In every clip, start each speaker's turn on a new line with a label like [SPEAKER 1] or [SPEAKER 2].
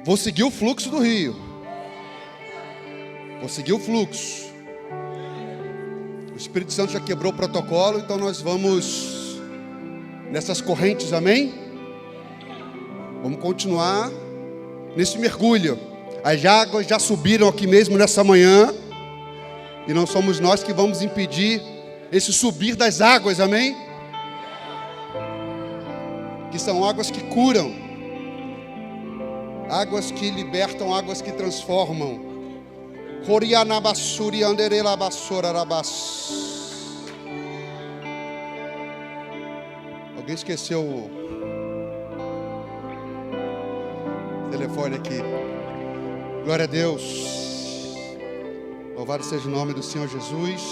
[SPEAKER 1] Vou seguir o fluxo do rio. Vou seguir o fluxo. O Espírito Santo já quebrou o protocolo, então nós vamos nessas correntes, amém? Vamos continuar nesse mergulho. As águas já subiram aqui mesmo nessa manhã, e não somos nós que vamos impedir esse subir das águas, amém? Que são águas que curam, águas que libertam, águas que transformam. Alguém esqueceu o telefone aqui. Glória a Deus. Louvado seja o nome do Senhor Jesus.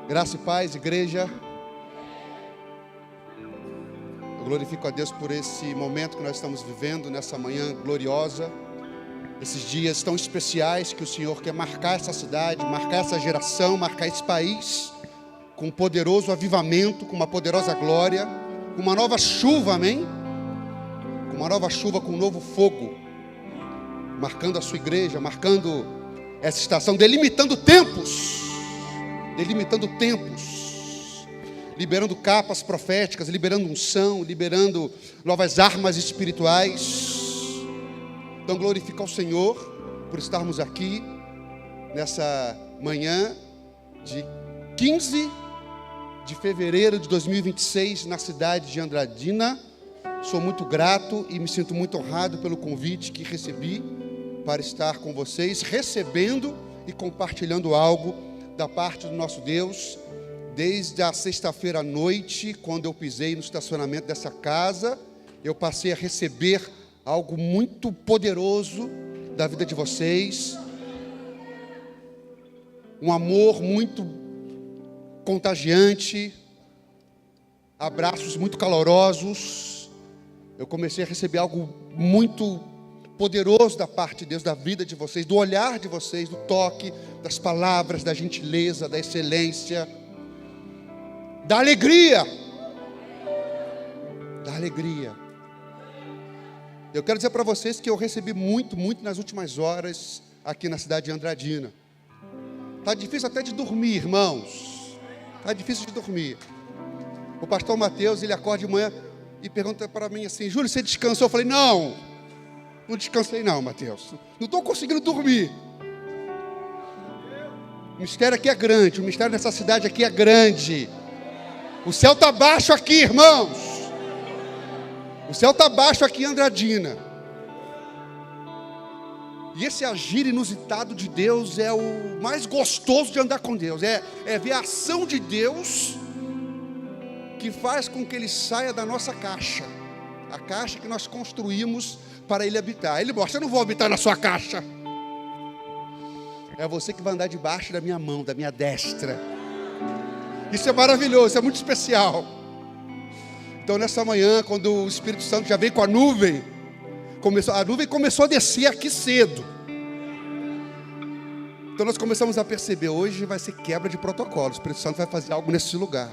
[SPEAKER 1] Graça e paz, igreja. Eu glorifico a Deus por esse momento que nós estamos vivendo, nessa manhã gloriosa. Esses dias tão especiais que o Senhor quer marcar essa cidade, marcar essa geração, marcar esse país com um poderoso avivamento, com uma poderosa glória, com uma nova chuva, amém? Com uma nova chuva, com um novo fogo, marcando a sua igreja, marcando essa estação, delimitando tempos, liberando capas proféticas, liberando unção, liberando novas armas espirituais. Então glorifica ao Senhor por estarmos aqui nessa manhã de 15 de fevereiro de 2026 na cidade de Andradina. Sou muito grato e me sinto muito honrado pelo convite que recebi para estar com vocês, recebendo e compartilhando algo da parte do nosso Deus. Desde a sexta-feira à noite, quando eu pisei no estacionamento dessa casa, eu passei a receber algo muito poderoso da vida de vocês, um amor muito contagiante, abraços muito calorosos. Eu comecei a receber algo muito poderoso da parte de Deus, da vida de vocês, do olhar de vocês, do toque, das palavras, da gentileza, da excelência, da alegria. Eu quero dizer para vocês que eu recebi muito nas últimas horas aqui na cidade de Andradina. Está difícil até de dormir, irmãos. Está difícil de dormir. O pastor Mateus, ele acorda de manhã e pergunta para mim assim: Júlio, você descansou? Eu falei: não descansei não, Mateus. Não estou conseguindo dormir. O mistério aqui é grande, o mistério nessa cidade aqui é grande. O céu está baixo aqui, irmãos. O céu está baixo aqui em Andradina. E esse agir inusitado de Deus é o mais gostoso de andar com Deus. É ver a ação de Deus que faz com que Ele saia da nossa caixa. A caixa que nós construímos para Ele habitar. Ele mostra: eu não vou habitar na sua caixa. É você que vai andar debaixo da minha mão, da minha destra. Isso é maravilhoso, isso é muito especial. Então nessa manhã, quando o Espírito Santo já veio com a nuvem começou a descer aqui cedo. Então nós começamos a perceber: hoje vai ser quebra de protocolo. O Espírito Santo vai fazer algo nesse lugar.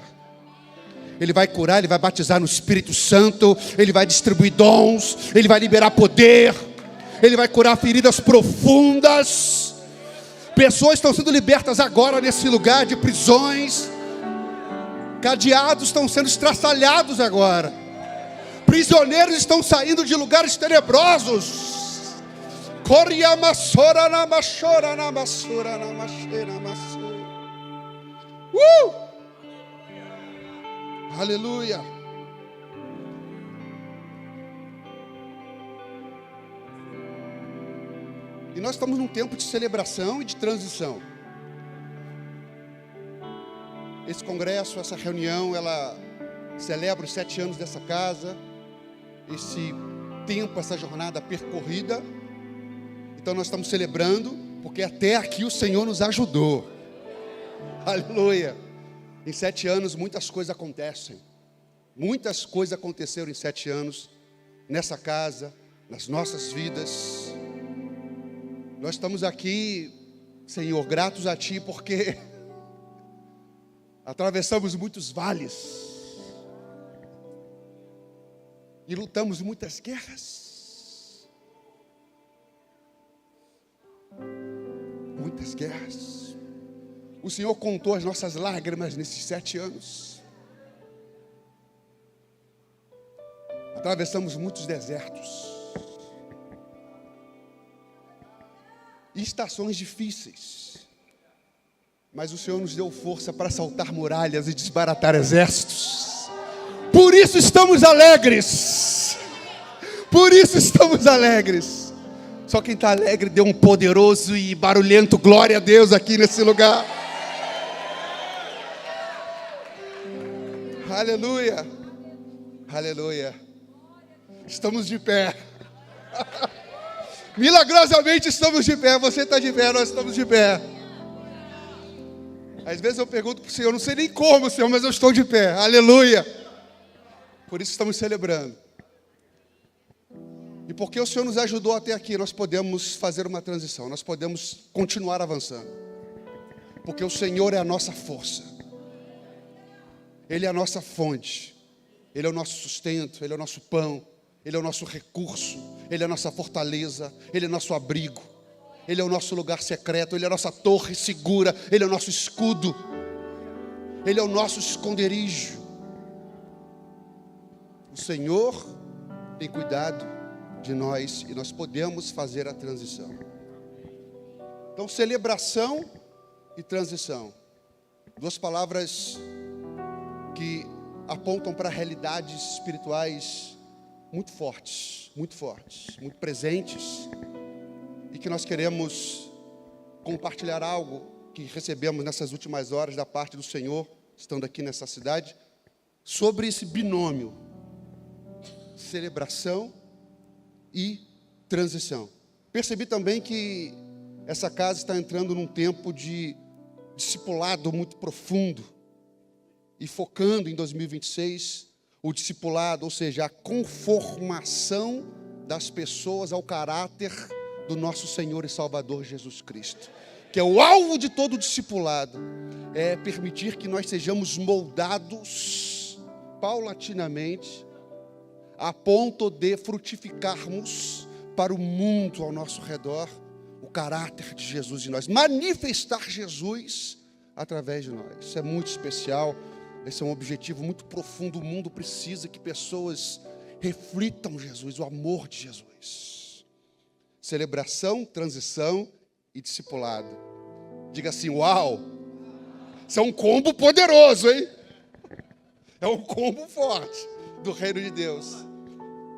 [SPEAKER 1] Ele vai curar, Ele vai batizar no Espírito Santo, Ele vai distribuir dons, Ele vai liberar poder, Ele vai curar feridas profundas. Pessoas estão sendo libertas agora nesse lugar de prisões. Cadeados estão sendo estraçalhados agora. Prisioneiros estão saindo de lugares tenebrosos. Aleluia. E nós estamos num tempo de celebração e de transição. Esse congresso, essa reunião, ela celebra os 7 anos dessa casa, esse tempo, essa jornada percorrida. Então nós estamos celebrando, porque até aqui o Senhor nos ajudou. Aleluia. Em 7 anos muitas coisas acontecem. Muitas coisas aconteceram em 7 anos, nessa casa, nas nossas vidas. Nós estamos aqui, Senhor, gratos a Ti, porque Atravessamos muitos vales. E lutamos muitas guerras. Muitas guerras. O Senhor contou as nossas lágrimas nesses 7 anos. Atravessamos muitos desertos. E estações difíceis. Mas o Senhor nos deu força para saltar muralhas e desbaratar exércitos. Por isso estamos alegres. Por isso estamos alegres. Só quem está alegre dê um poderoso e barulhento glória a Deus aqui nesse lugar. Aleluia. Aleluia. Estamos de pé. Milagrosamente estamos de pé. Você está de pé, nós estamos de pé. Às vezes eu pergunto para o Senhor, não sei nem como, Senhor, mas eu estou de pé. Aleluia. Por isso estamos celebrando. E porque o Senhor nos ajudou até aqui, nós podemos fazer uma transição. Nós podemos continuar avançando. Porque o Senhor é a nossa força. Ele é a nossa fonte. Ele é o nosso sustento. Ele é o nosso pão. Ele é o nosso recurso. Ele é a nossa fortaleza. Ele é o nosso abrigo. Ele é o nosso lugar secreto. Ele é a nossa torre segura. Ele é o nosso escudo. Ele é o nosso esconderijo. O Senhor tem cuidado de nós e nós podemos fazer a transição. Então, celebração e transição. 2 palavras que apontam para realidades espirituais muito fortes, muito presentes, e que nós queremos compartilhar algo que recebemos nessas últimas horas da parte do Senhor, estando aqui nessa cidade, sobre esse binômio, celebração e transição. Percebi também que essa casa está entrando num tempo de discipulado muito profundo, e focando em 2026, o discipulado, ou seja, a conformação das pessoas ao caráter do nosso Senhor e Salvador Jesus Cristo. Que é o alvo de todo discipulado, é permitir que nós sejamos moldados paulatinamente, a ponto de frutificarmos para o mundo ao nosso redor o caráter de Jesus em nós, manifestar Jesus através de nós. Isso é muito especial. Esse é um objetivo muito profundo. O mundo precisa que pessoas reflitam Jesus, o amor de Jesus. Celebração, transição e discipulado. Diga assim, uau! Isso é um combo poderoso, hein? É um combo forte do reino de Deus.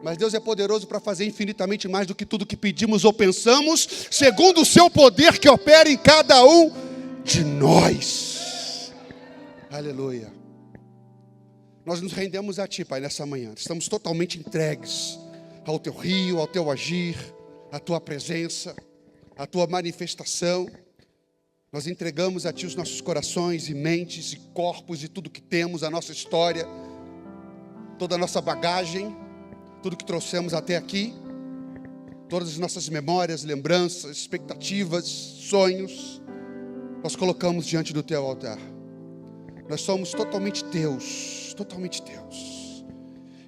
[SPEAKER 1] Mas Deus é poderoso para fazer infinitamente mais do que tudo que pedimos ou pensamos, segundo o seu poder que opera em cada um de nós. Aleluia. Nós nos rendemos a Ti, Pai, nessa manhã. Estamos totalmente entregues ao Teu rio, ao Teu agir, à Tua presença, à Tua manifestação. Nós entregamos a Ti os nossos corações e mentes e corpos e tudo que temos, a nossa história, toda a nossa bagagem, tudo que trouxemos até aqui, todas as nossas memórias, lembranças, expectativas, sonhos, nós colocamos diante do Teu altar. Nós somos totalmente Teus, totalmente Teus.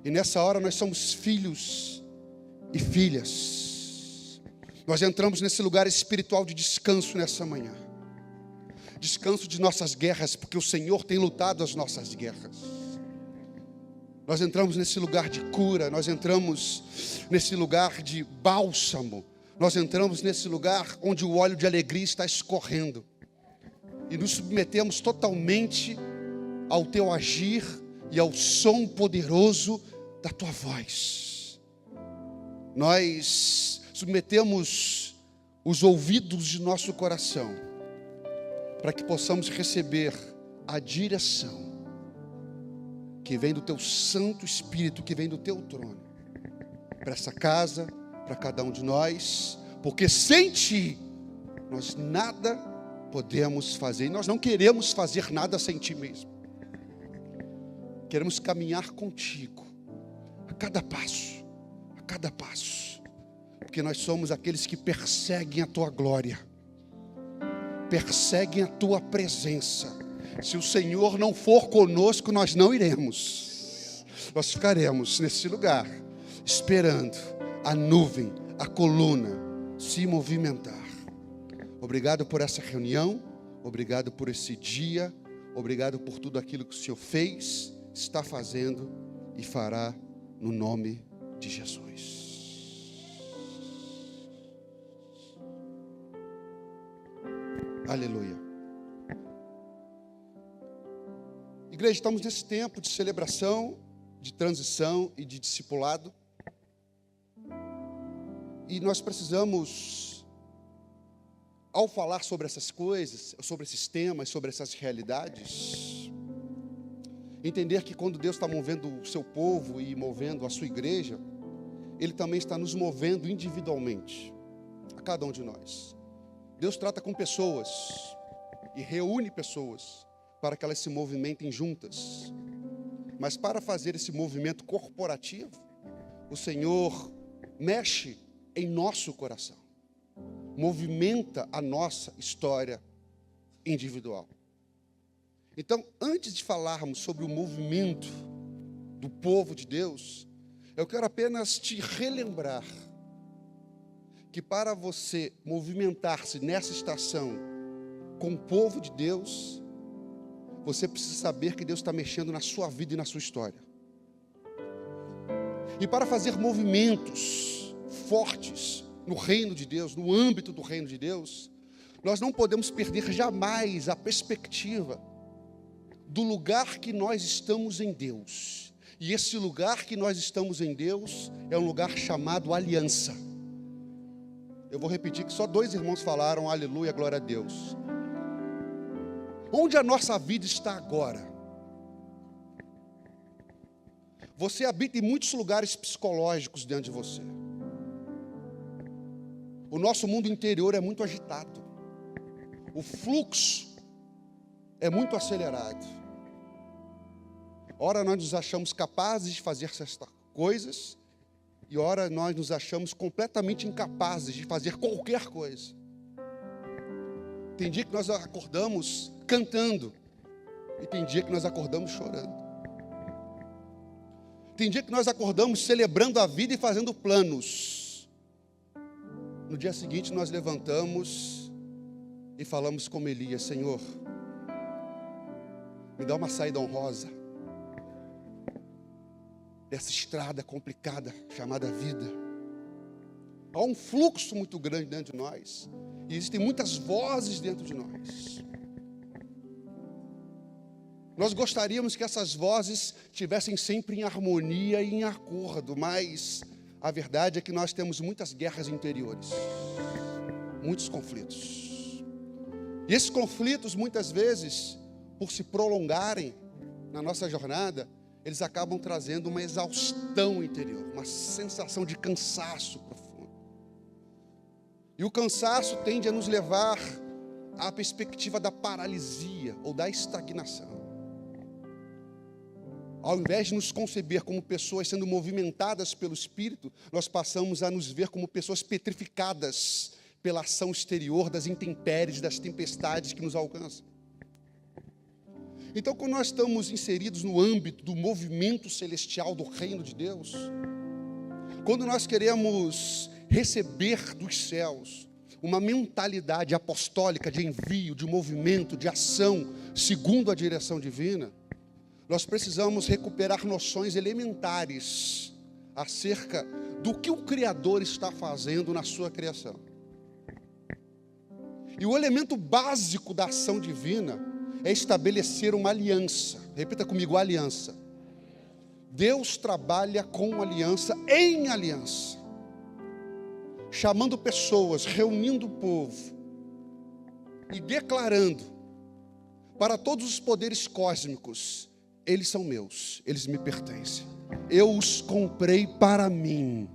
[SPEAKER 1] E nessa hora nós somos filhos e filhas. Nós entramos nesse lugar espiritual de descanso nessa manhã. Descanso de nossas guerras, porque o Senhor tem lutado as nossas guerras. Nós entramos nesse lugar de cura, nós entramos nesse lugar de bálsamo, nós entramos nesse lugar onde o óleo de alegria está escorrendo. E nos submetemos totalmente ao Teu agir e ao som poderoso da Tua voz. Nós submetemos os ouvidos de nosso coração para que possamos receber a direção que vem do Teu Santo Espírito, que vem do Teu trono, para essa casa, para cada um de nós, porque sem Ti, nós nada podemos fazer, e nós não queremos fazer nada sem Ti mesmo. Queremos caminhar contigo, a cada passo, porque nós somos aqueles que perseguem a Tua glória, perseguem a Tua presença, Se o Senhor não for conosco, nós não iremos. Nós ficaremos nesse lugar, esperando a nuvem, a coluna se movimentar. Obrigado por essa reunião, obrigado por esse dia, obrigado por tudo aquilo que o Senhor fez, está fazendo e fará no nome de Jesus. Aleluia. Igreja, estamos nesse tempo de celebração, de transição e de discipulado. E nós precisamos, ao falar sobre essas coisas, sobre esses temas, sobre essas realidades, entender que quando Deus está movendo o seu povo e movendo a sua igreja, Ele também está nos movendo individualmente, a cada um de nós. Deus trata com pessoas e reúne pessoas para que elas se movimentem juntas. Mas para fazer esse movimento corporativo, o Senhor mexe em nosso coração, movimenta a nossa história individual. Então, antes de falarmos sobre o movimento do povo de Deus, eu quero apenas te relembrar que para você movimentar-se nessa estação com o povo de Deus, você precisa saber que Deus está mexendo na sua vida e na sua história. E para fazer movimentos fortes no reino de Deus, no âmbito do reino de Deus, nós não podemos perder jamais a perspectiva do lugar que nós estamos em Deus. E esse lugar que nós estamos em Deus é um lugar chamado aliança. Eu vou repetir que só 2 irmãos falaram aleluia, glória a Deus. Onde a nossa vida está agora? Você habita em muitos lugares psicológicos dentro de você. O nosso mundo interior é muito agitado. O fluxo é muito acelerado. Ora nós nos achamos capazes de fazer essas coisas, e ora nós nos achamos completamente incapazes de fazer qualquer coisa. Tem dia que nós acordamos cantando, e tem dia que nós acordamos chorando. Tem dia que nós acordamos celebrando a vida e fazendo planos. No dia seguinte nós levantamos e falamos como Elias: Senhor, me dá uma saída honrosa dessa estrada complicada chamada vida. Há um fluxo muito grande dentro de nós, e existem muitas vozes dentro de nós. Nós gostaríamos que essas vozes estivessem sempre em harmonia e em acordo, mas a verdade é que nós temos muitas guerras interiores, muitos conflitos. E esses conflitos, muitas vezes, por se prolongarem na nossa jornada, eles acabam trazendo uma exaustão interior, uma sensação de cansaço profundo. E o cansaço tende a nos levar à perspectiva da paralisia ou da estagnação. Ao invés de nos conceber como pessoas sendo movimentadas pelo Espírito, nós passamos a nos ver como pessoas petrificadas pela ação exterior das intempéries, das tempestades que nos alcançam. Então, quando nós estamos inseridos no âmbito do movimento celestial do reino de Deus, quando nós queremos receber dos céus uma mentalidade apostólica de envio, de movimento, de ação, segundo a direção divina, nós precisamos recuperar noções elementares acerca do que o Criador está fazendo na sua criação. E o elemento básico da ação divina é estabelecer uma aliança. Repita comigo: aliança. Deus trabalha com aliança, em aliança, chamando pessoas, reunindo o povo e declarando para todos os poderes cósmicos: eles são meus, eles me pertencem, eu os comprei para mim.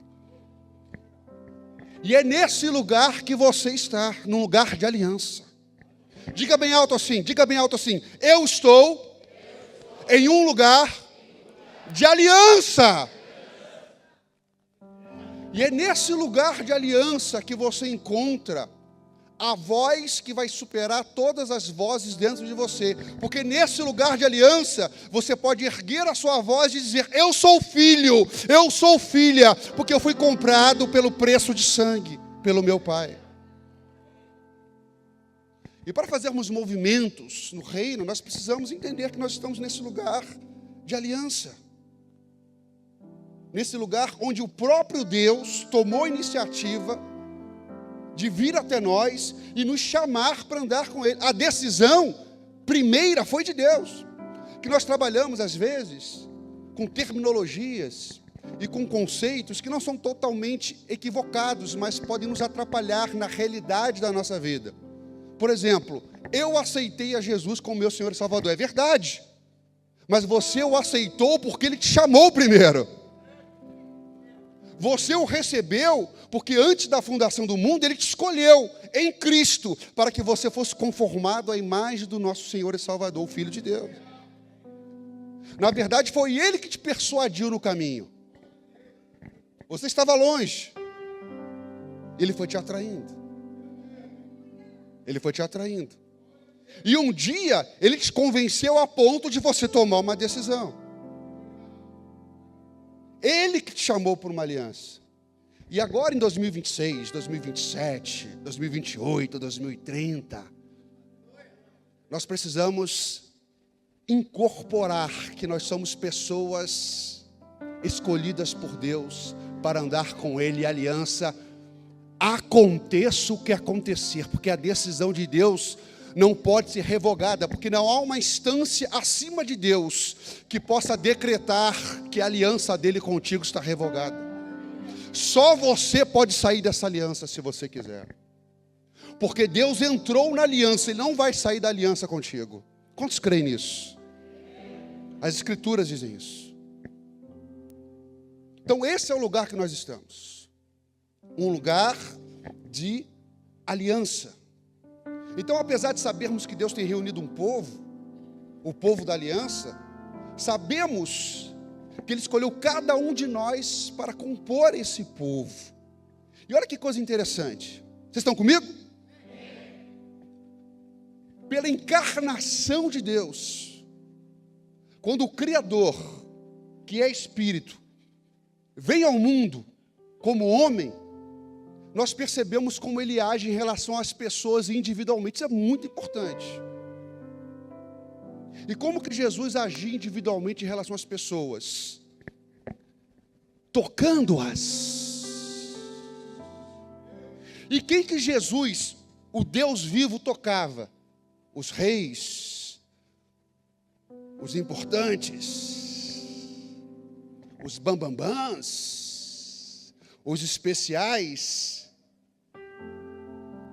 [SPEAKER 1] E é nesse lugar que você está, num lugar de aliança. Diga bem alto assim, eu estou em um lugar de aliança. E é nesse lugar de aliança que você encontra a voz que vai superar todas as vozes dentro de você. Porque nesse lugar de aliança, você pode erguer a sua voz e dizer: eu sou filho, eu sou filha, porque eu fui comprado pelo preço de sangue, pelo meu Pai. E para fazermos movimentos no reino, nós precisamos entender que nós estamos nesse lugar de aliança. Nesse lugar onde o próprio Deus tomou a iniciativa de vir até nós e nos chamar para andar com Ele. A decisão primeira foi de Deus. Que nós trabalhamos, às vezes, com terminologias e com conceitos que não são totalmente equivocados, mas podem nos atrapalhar na realidade da nossa vida. Por exemplo, eu aceitei a Jesus como meu Senhor e Salvador. É verdade. Mas você o aceitou porque Ele te chamou primeiro. Você o recebeu porque antes da fundação do mundo Ele te escolheu em Cristo para que você fosse conformado à imagem do nosso Senhor e Salvador, o Filho de Deus. Na verdade, foi Ele que te persuadiu no caminho. Você estava longe. Ele foi te atraindo. Ele foi te atraindo. E um dia Ele te convenceu a ponto de você tomar uma decisão. Ele que te chamou por uma aliança. E agora em 2026, 2027, 2028, 2030, nós precisamos incorporar que nós somos pessoas escolhidas por Deus para andar com Ele em aliança, aconteça o que acontecer, porque a decisão de Deus não pode ser revogada, porque não há uma instância acima de Deus que possa decretar que a aliança dele contigo está revogada. Só você pode sair dessa aliança se você quiser. Porque Deus entrou na aliança e não vai sair da aliança contigo. Quantos creem nisso? As Escrituras dizem isso. Então esse é o lugar que nós estamos. Um lugar de aliança. Então, apesar de sabermos que Deus tem reunido um povo, o povo da aliança, sabemos que Ele escolheu cada um de nós para compor esse povo. E olha que coisa interessante. Vocês estão comigo? Pela encarnação de Deus, quando o Criador, que é Espírito, vem ao mundo como homem, nós percebemos como Ele age em relação às pessoas individualmente. Isso é muito importante. E como que Jesus agia individualmente em relação às pessoas? Tocando-as. E quem que Jesus, o Deus vivo, tocava? Os reis, os importantes, os bambambãs, os especiais.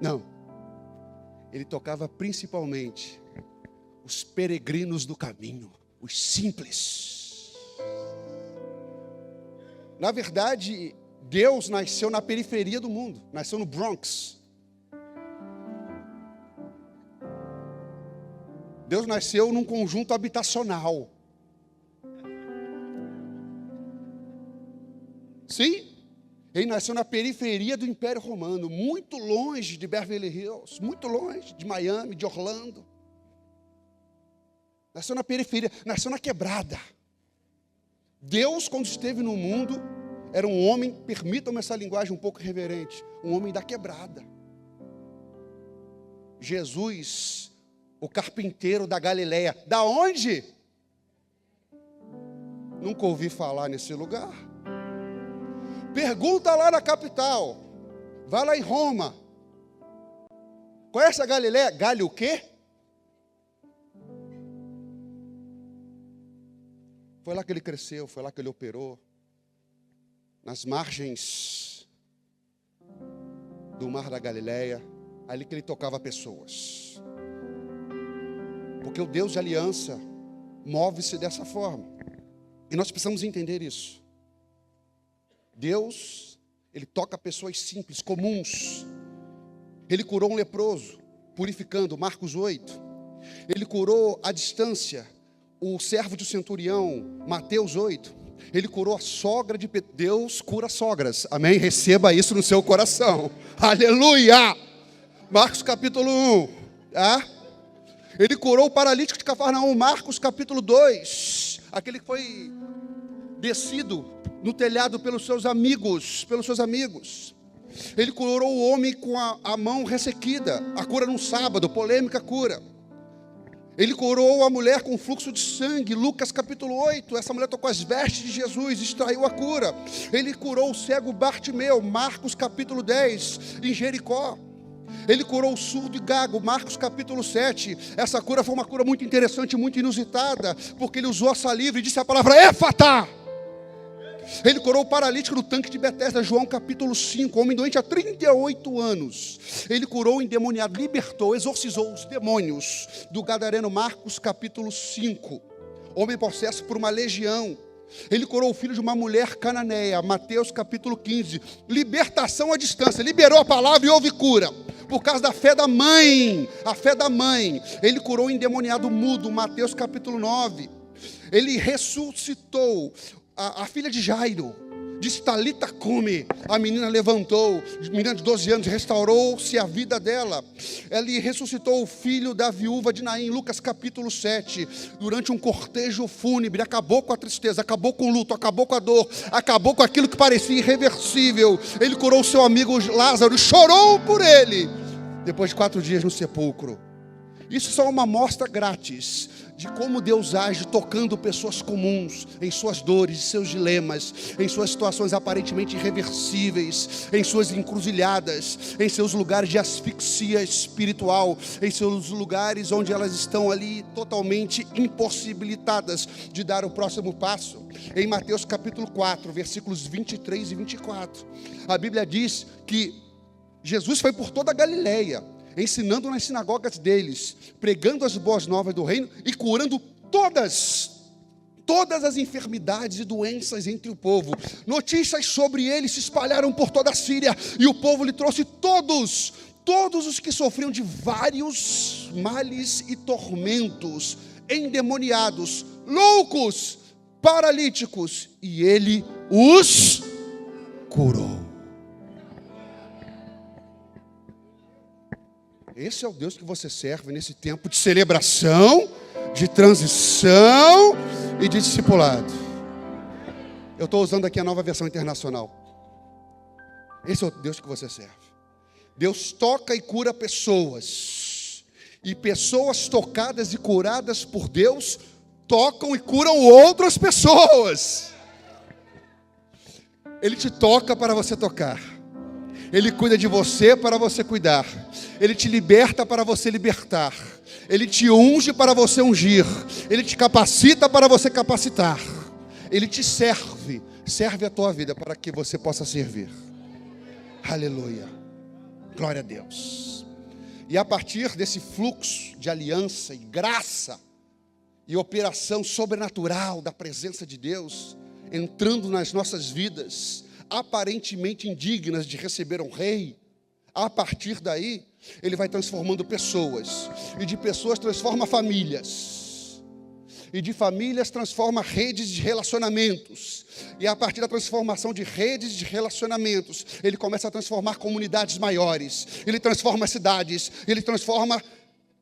[SPEAKER 1] Não, Ele tocava principalmente os peregrinos do caminho, os simples. Na verdade, Deus nasceu na periferia do mundo, nasceu no Bronx. Deus nasceu num conjunto habitacional. Sim? Ele nasceu na periferia do Império Romano, muito longe de Beverly Hills, muito longe de Miami, de Orlando. Nasceu na periferia, nasceu na quebrada. Deus, quando esteve no mundo, era um homem, permitam-me essa linguagem um pouco irreverente, um homem da quebrada. Jesus, o carpinteiro da Galileia, da onde? Nunca ouvi falar nesse lugar. Pergunta lá na capital. Vai lá em Roma. Conhece a Galileia? Galho o quê? Foi lá que ele cresceu, foi lá que ele operou. Nas margens do mar da Galileia. Ali que ele tocava pessoas. Porque o Deus de aliança move-se dessa forma. E nós precisamos entender isso. Deus, Ele toca pessoas simples, comuns. Ele curou um leproso, purificando, Marcos 8. Ele curou à distância o servo de centurião, Mateus 8. Ele curou a sogra de Pedro. Deus cura sogras, amém? Receba isso no seu coração, aleluia! Marcos capítulo 1. Tá? Ele curou o paralítico de Cafarnaum. Marcos capítulo 2. Aquele que foi descido no telhado pelos seus amigos. Ele curou o homem com a mão ressequida. A cura num sábado, polêmica cura. Ele curou a mulher com fluxo de sangue, Lucas capítulo 8, essa mulher tocou as vestes de Jesus, extraiu a cura. Ele curou o cego Bartimeu, Marcos capítulo 10, em Jericó. Ele curou o surdo e gago, Marcos capítulo 7. Essa cura foi uma cura muito interessante, muito inusitada, porque ele usou a saliva e disse a palavra Éfata. Ele curou o paralítico no tanque de Betesda, João capítulo 5, homem doente há 38 anos. Ele curou o endemoniado, libertou, exorcizou os demônios do gadareno, Marcos capítulo 5. Homem possesso por uma legião. Ele curou o filho de uma mulher cananeia, Mateus capítulo 15. Libertação à distância, liberou a palavra e houve cura. Por causa da fé da mãe, a fé da mãe. Ele curou o endemoniado mudo, Mateus capítulo 9. Ele ressuscitou a filha de Jairo, disse Talita Cumi, a menina levantou, menina de 12 anos, restaurou-se a vida dela. Ele ressuscitou o filho da viúva de Naim, Lucas capítulo 7, durante um cortejo fúnebre, acabou com a tristeza, acabou com o luto, acabou com a dor, acabou com aquilo que parecia irreversível. Ele curou o seu amigo Lázaro, chorou por ele, depois de 4 dias no sepulcro. Isso só é uma amostra grátis de como Deus age tocando pessoas comuns em suas dores, em seus dilemas, em suas situações aparentemente irreversíveis, em suas encruzilhadas, em seus lugares de asfixia espiritual, em seus lugares onde elas estão ali totalmente impossibilitadas de dar o próximo passo. Em Mateus capítulo 4, versículos 23 e 24, a Bíblia diz que Jesus foi por toda a Galileia, ensinando nas sinagogas deles, pregando as boas novas do reino e curando todas as enfermidades e doenças entre o povo. Notícias sobre ele se espalharam por toda a Síria, e o povo lhe trouxe todos os que sofriam de vários males e tormentos, endemoniados, loucos, paralíticos, e ele os curou. Esse é o Deus que você serve nesse tempo de celebração, de transição e de discipulado. Eu estou usando aqui a nova versão internacional. Esse é o Deus que você serve. Deus toca e cura pessoas. E pessoas tocadas e curadas por Deus tocam e curam outras pessoas. Ele te toca para você tocar. Ele cuida de você para você cuidar. Ele te liberta para você libertar. Ele te unge para você ungir. Ele te capacita para você capacitar. Ele te serve a tua vida para que você possa servir. Aleluia. Glória a Deus. E a partir desse fluxo de aliança e graça e operação sobrenatural da presença de Deus entrando nas nossas vidas, aparentemente indignas de receber um rei, a partir daí, ele vai transformando pessoas, e de pessoas transforma famílias, e de famílias transforma redes de relacionamentos, e a partir da transformação de redes de relacionamentos, ele começa a transformar comunidades maiores, ele transforma cidades, ele transforma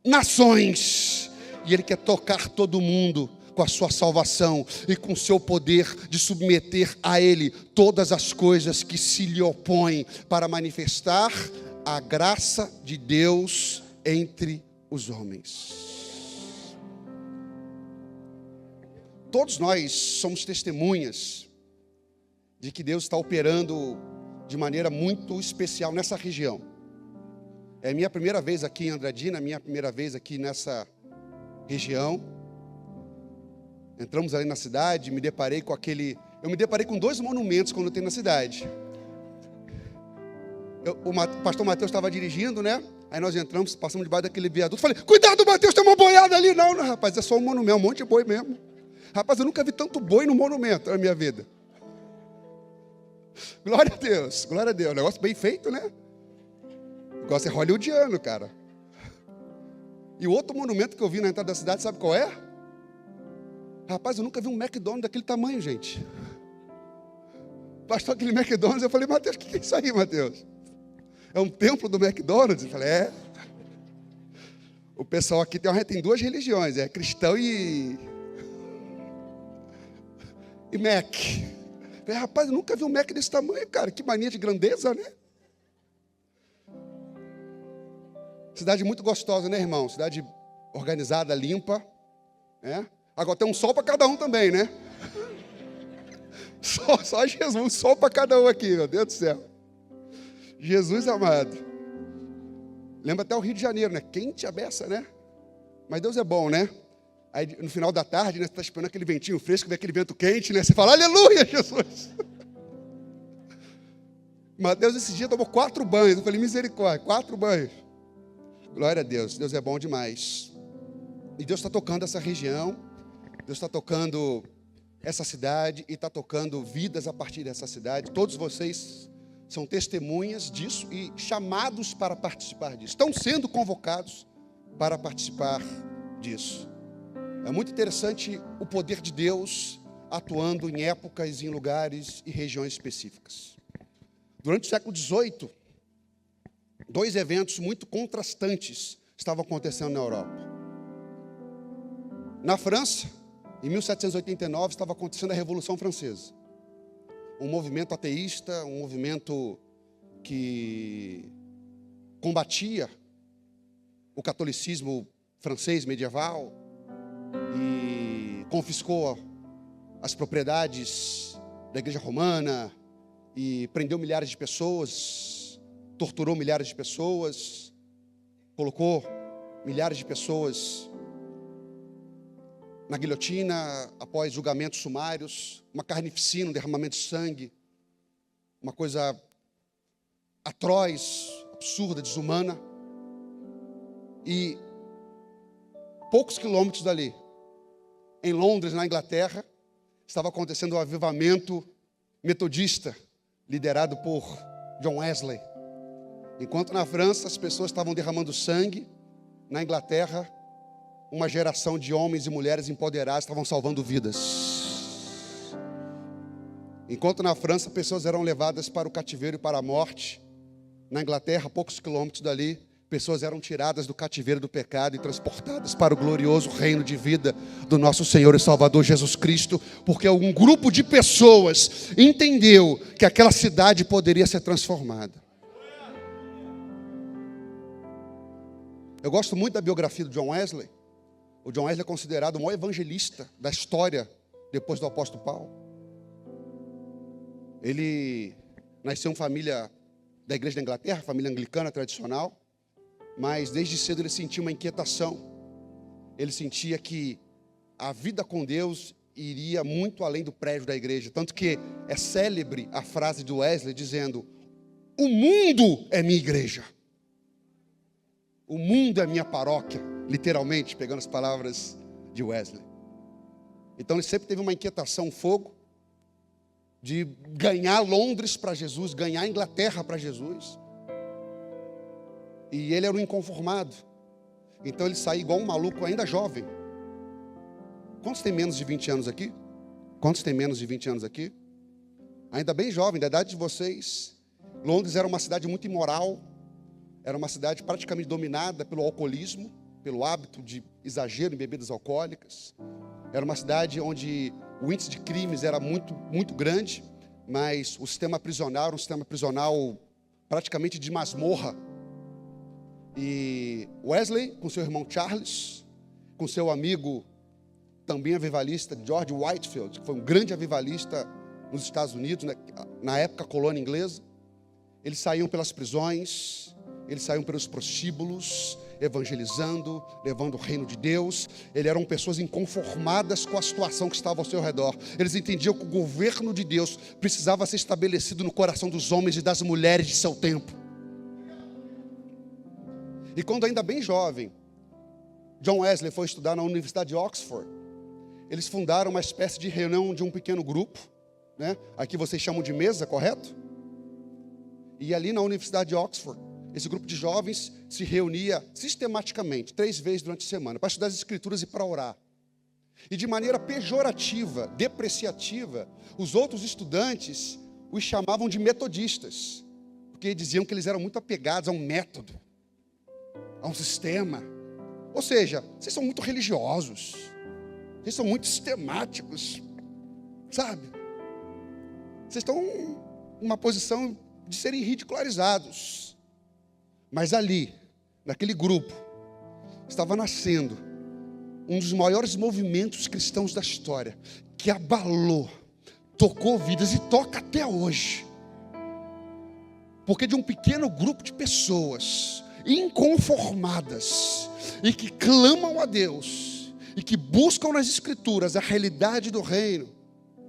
[SPEAKER 1] nações, e ele quer tocar todo mundo com a sua salvação e com o seu poder de submeter a Ele todas as coisas que se lhe opõem, para manifestar a graça de Deus entre os homens. Todos nós somos testemunhas de que Deus está operando de maneira muito especial nessa região. É minha primeira vez aqui em Andradina, minha primeira vez aqui nessa região. Entramos ali na cidade, eu me deparei com 2 monumentos quando eu entrei na cidade. O pastor Mateus estava dirigindo, né? Aí nós entramos, passamos debaixo daquele viaduto. Falei, cuidado, Mateus, tem uma boiada ali. Não, rapaz, é só um monumento, um monte de boi mesmo. Rapaz, eu nunca vi tanto boi no monumento na minha vida. Glória a Deus, glória a Deus. Negócio bem feito, né? O negócio é hollywoodiano, cara. E o outro monumento que eu vi na entrada da cidade, sabe qual é? Rapaz, eu nunca vi um McDonald's daquele tamanho, gente. Pastor, aquele McDonald's, eu falei, Mateus, o que é isso aí, Mateus? É um templo do McDonald's? Eu falei, é. O pessoal aqui tem duas religiões, é cristão e Mac. Eu falei, rapaz, eu nunca vi um Mac desse tamanho, cara. Que mania de grandeza, né? Cidade muito gostosa, né, irmão? Cidade organizada, limpa, né? Agora tem um sol para cada um também, né? Só Jesus, um sol para cada um aqui, meu Deus do céu. Jesus amado. Lembra até o Rio de Janeiro, né? Quente a beça, né? Mas Deus é bom, né? Aí no final da tarde, né? Você está esperando aquele ventinho fresco, vem aquele vento quente, né? Você fala, aleluia, Jesus. Mateus esse dia tomou 4 banhos. Eu falei, misericórdia, 4 banhos. Glória a Deus, Deus é bom demais. E Deus está tocando essa região, Deus está tocando essa cidade e está tocando vidas a partir dessa cidade. Todos vocês são testemunhas disso e chamados para participar disso. Estão sendo convocados para participar disso. É muito interessante o poder de Deus atuando em épocas, em lugares e regiões específicas. Durante o século XVIII, 2 eventos muito contrastantes estavam acontecendo na Europa. Na França, em 1789, estava acontecendo a Revolução Francesa. Um movimento ateísta, um movimento que combatia o catolicismo francês medieval e confiscou as propriedades da Igreja Romana e prendeu milhares de pessoas, torturou milhares de pessoas, colocou milhares de pessoas na guilhotina após julgamentos sumários, uma carnificina, um derramamento de sangue, uma coisa atroz, absurda, desumana. E poucos quilômetros dali, em Londres, na Inglaterra, estava acontecendo um avivamento metodista, liderado por John Wesley. Enquanto na França as pessoas estavam derramando sangue, na Inglaterra, uma geração de homens e mulheres empoderados estavam salvando vidas. Enquanto na França pessoas eram levadas para o cativeiro e para a morte, na Inglaterra, a poucos quilômetros dali, pessoas eram tiradas do cativeiro do pecado e transportadas para o glorioso reino de vida do nosso Senhor e Salvador Jesus Cristo, porque um grupo de pessoas entendeu que aquela cidade poderia ser transformada. Eu gosto muito da biografia do John Wesley. O John Wesley é considerado o maior evangelista da história depois do apóstolo Paulo. Ele nasceu em família da igreja da Inglaterra, família anglicana tradicional, mas desde cedo ele sentia uma inquietação. Ele sentia que a vida com Deus iria muito além do prédio da igreja, tanto que é célebre a frase de Wesley dizendo: o mundo é minha igreja. O mundo é minha paróquia, literalmente, pegando as palavras de Wesley. Então ele sempre teve uma inquietação, um fogo, de ganhar Londres para Jesus, ganhar a Inglaterra para Jesus. E ele era um inconformado. Então ele saiu igual um maluco, ainda jovem. Quantos tem menos de 20 anos aqui? Quantos tem menos de 20 anos aqui? Ainda bem jovem, da idade de vocês. Londres era uma cidade muito imoral. Era uma cidade praticamente dominada pelo alcoolismo, pelo hábito de exagero em bebidas alcoólicas. Era uma cidade onde o índice de crimes era muito, muito grande, mas o sistema prisional era um sistema prisional praticamente de masmorra. E Wesley, com seu irmão Charles, com seu amigo, também avivalista, George Whitefield, que foi um grande avivalista nos Estados Unidos, na época colônia inglesa, eles saíam pelas prisões, eles saíam pelos prostíbulos, evangelizando, levando o reino de Deus. Eles eram pessoas inconformadas com a situação que estava ao seu redor. Eles entendiam que o governo de Deus precisava ser estabelecido no coração dos homens e das mulheres de seu tempo. E quando ainda bem jovem, John Wesley foi estudar na Universidade de Oxford. Eles fundaram uma espécie de reunião de um pequeno grupo, né? Aqui vocês chamam de mesa, correto? E ali na Universidade de Oxford, esse grupo de jovens se reunia sistematicamente, 3 vezes durante a semana, para estudar as Escrituras e para orar. E de maneira pejorativa, depreciativa, os outros estudantes os chamavam de metodistas, porque diziam que eles eram muito apegados a um método, a um sistema. Ou seja, vocês são muito religiosos, vocês são muito sistemáticos, sabe? Vocês estão em uma posição de serem ridicularizados. Mas ali, naquele grupo, estava nascendo um dos maiores movimentos cristãos da história, que abalou, tocou vidas e toca até hoje. Porque de um pequeno grupo de pessoas inconformadas e que clamam a Deus e que buscam nas Escrituras a realidade do reino,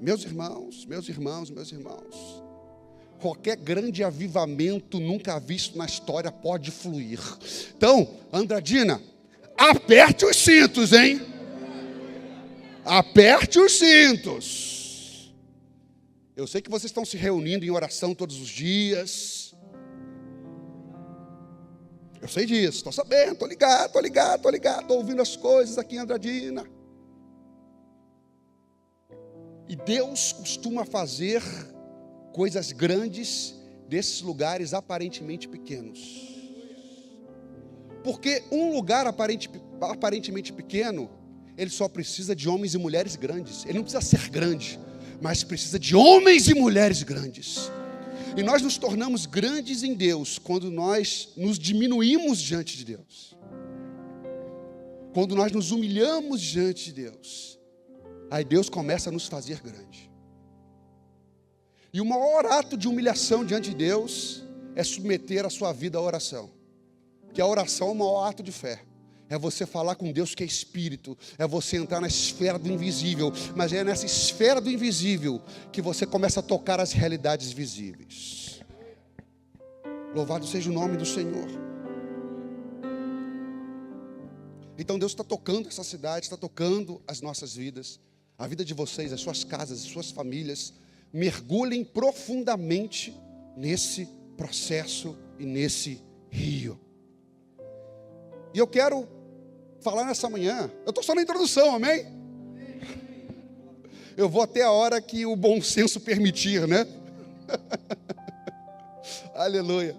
[SPEAKER 1] meus irmãos, qualquer grande avivamento nunca visto na história pode fluir. Então, Andradina, aperte os cintos, hein? Aperte os cintos. Eu sei que vocês estão se reunindo em oração todos os dias. Eu sei disso, estou sabendo, estou ligado, estou ouvindo as coisas aqui em Andradina. E Deus costuma fazer coisas grandes desses lugares aparentemente pequenos. Porque um lugar aparentemente pequeno, ele só precisa de homens e mulheres grandes. Ele não precisa ser grande, mas precisa de homens e mulheres grandes. E nós nos tornamos grandes em Deus quando nós nos diminuímos diante de Deus. Quando nós nos humilhamos diante de Deus. Aí Deus começa a nos fazer grande. E o maior ato de humilhação diante de Deus é submeter a sua vida à oração. Que a oração é o maior ato de fé. É você falar com Deus que é Espírito. É você entrar na esfera do invisível. Mas é nessa esfera do invisível que você começa a tocar as realidades visíveis. Louvado seja o nome do Senhor. Então Deus está tocando essa cidade, está tocando as nossas vidas. A vida de vocês, as suas casas, as suas famílias. Mergulhem profundamente nesse processo e nesse rio. E eu quero falar nessa manhã, eu estou só na introdução, amém? Eu vou até a hora que o bom senso permitir, né? Aleluia.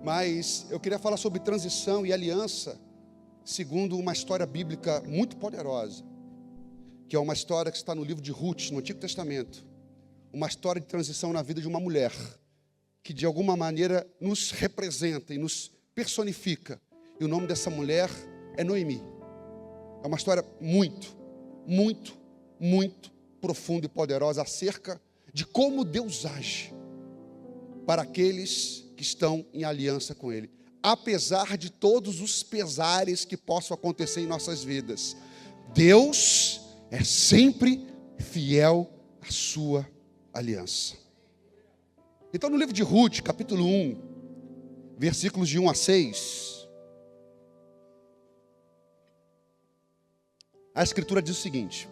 [SPEAKER 1] Mas eu queria falar sobre transição e aliança, segundo uma história bíblica muito poderosa, que é uma história que está no livro de Ruth, no Antigo Testamento. Uma história de transição na vida de uma mulher, que de alguma maneira nos representa e nos personifica. E o nome dessa mulher é Noemi. É uma história muito profunda e poderosa acerca de como Deus age para aqueles que estão em aliança com Ele. Apesar de todos os pesares que possam acontecer em nossas vidas, Deus é sempre fiel à sua aliança. Então no livro de Ruth, capítulo 1, versículos de 1 a 6, a Escritura diz o seguinte: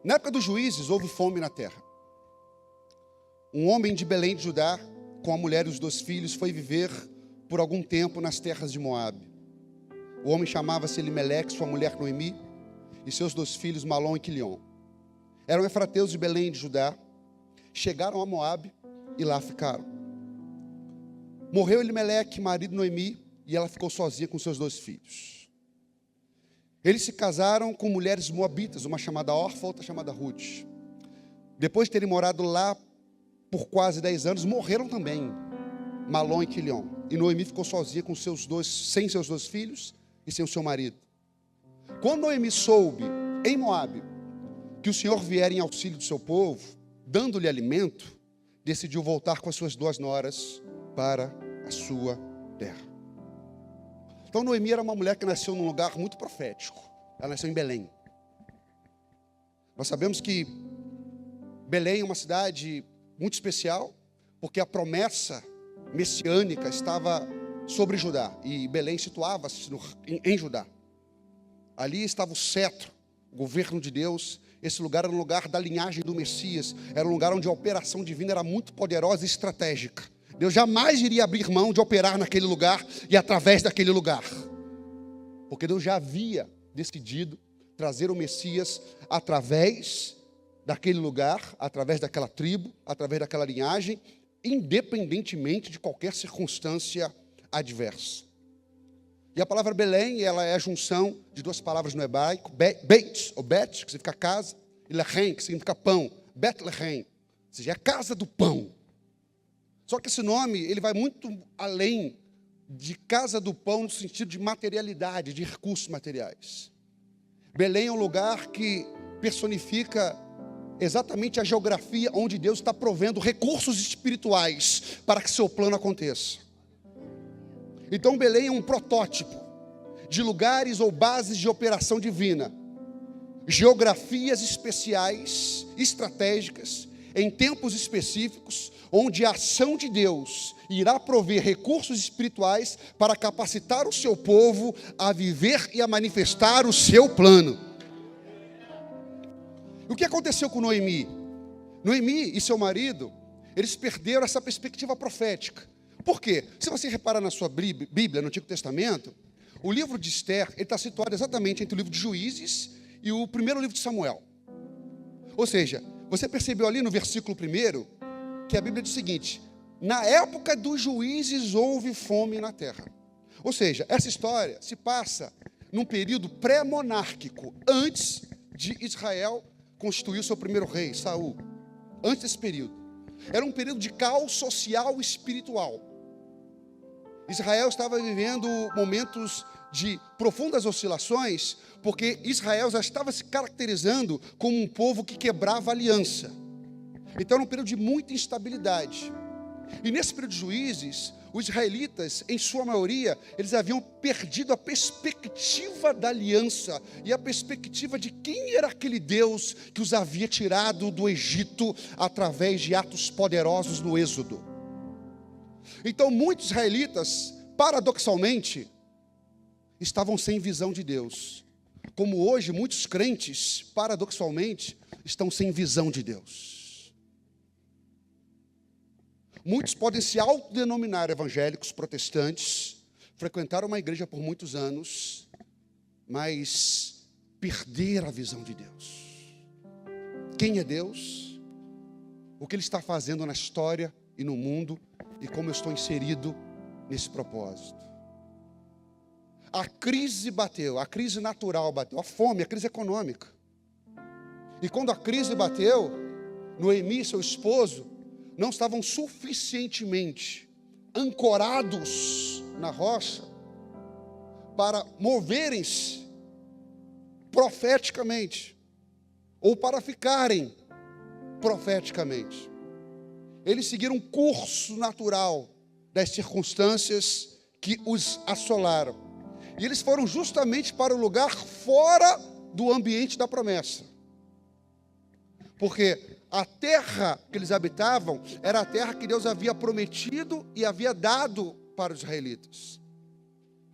[SPEAKER 1] na época dos juízes houve fome na terra. Um homem de Belém de Judá, com a mulher e os 2 filhos, foi viver por algum tempo nas terras de Moabe. O homem chamava-se Elimeleque, sua mulher Noemi, e seus 2 filhos Malom e Quilion. Eram efrateus de Belém de Judá, chegaram a Moabe e lá ficaram. Morreu Elimeleque, marido de Noemi, e ela ficou sozinha com seus 2 filhos. Eles se casaram com mulheres moabitas, uma chamada Orfa, outra chamada Ruth. Depois de terem morado lá por quase 10 anos, morreram também Malom e Quilion. E Noemi ficou sozinha com sem seus 2 filhos e sem o seu marido. Quando Noemi soube, em Moabe, que o Senhor viera em auxílio do seu povo, dando-lhe alimento, decidiu voltar com as suas 2 noras para a sua terra. Então Noemi era uma mulher que nasceu num lugar muito profético. Ela nasceu em Belém. Nós sabemos que Belém é uma cidade muito especial, porque a promessa messiânica estava sobre Judá, e Belém situava-se em Judá. Ali estava o cetro, o governo de Deus. Esse lugar era um lugar da linhagem do Messias, era um lugar onde a operação divina era muito poderosa e estratégica. Deus jamais iria abrir mão de operar naquele lugar e através daquele lugar, porque Deus já havia decidido trazer o Messias através daquele lugar, através daquela tribo, através daquela linhagem, independentemente de qualquer circunstância adversa. E a palavra Belém, ela é a junção de duas palavras no hebraico, Beit, ou Bet, que significa casa, e Lehem, que significa pão, Betlehem, ou seja, é a casa do pão. Só que esse nome, ele vai muito além de casa do pão no sentido de materialidade, de recursos materiais. Belém é um lugar que personifica exatamente a geografia onde Deus está provendo recursos espirituais para que seu plano aconteça. Então Belém é um protótipo de lugares ou bases de operação divina, geografias especiais, estratégicas, em tempos específicos, onde a ação de Deus irá prover recursos espirituais para capacitar o seu povo a viver e a manifestar o seu plano. O que aconteceu com Noemi? Noemi e seu marido, eles perderam essa perspectiva profética. Por quê? Se você reparar na sua Bíblia, no Antigo Testamento, o livro de Esther, ele está situado exatamente entre o livro de Juízes e o primeiro livro de Samuel. Ou seja, você percebeu ali no versículo 1, que a Bíblia diz o seguinte: na época dos juízes houve fome na terra. Ou seja, essa história se passa num período pré-monárquico, antes de Israel constituir o seu primeiro rei, Saul. Antes desse período. Era um período de caos social e espiritual. Israel estava vivendo momentos de profundas oscilações, porque Israel já estava se caracterizando como um povo que quebrava aliança. Então era um período de muita instabilidade. E nesse período de juízes, os israelitas, em sua maioria, eles haviam perdido a perspectiva da aliança e a perspectiva de quem era aquele Deus que os havia tirado do Egito através de atos poderosos no Êxodo. Então muitos israelitas, paradoxalmente, estavam sem visão de Deus. Como hoje muitos crentes, paradoxalmente, estão sem visão de Deus. Muitos podem se autodenominar evangélicos, protestantes, frequentaram uma igreja por muitos anos, mas perderam a visão de Deus. Quem é Deus? O que Ele está fazendo na história e no mundo, e como eu estou inserido nesse propósito. A crise bateu, a crise natural bateu, a fome, a crise econômica. E quando a crise bateu, Noemi e seu esposo não estavam suficientemente ancorados na rocha para moverem-se profeticamente ou para ficarem profeticamente. Eles seguiram um curso natural das circunstâncias que os assolaram. E eles foram justamente para o lugar fora do ambiente da promessa. Porque a terra que eles habitavam era a terra que Deus havia prometido e havia dado para os israelitas.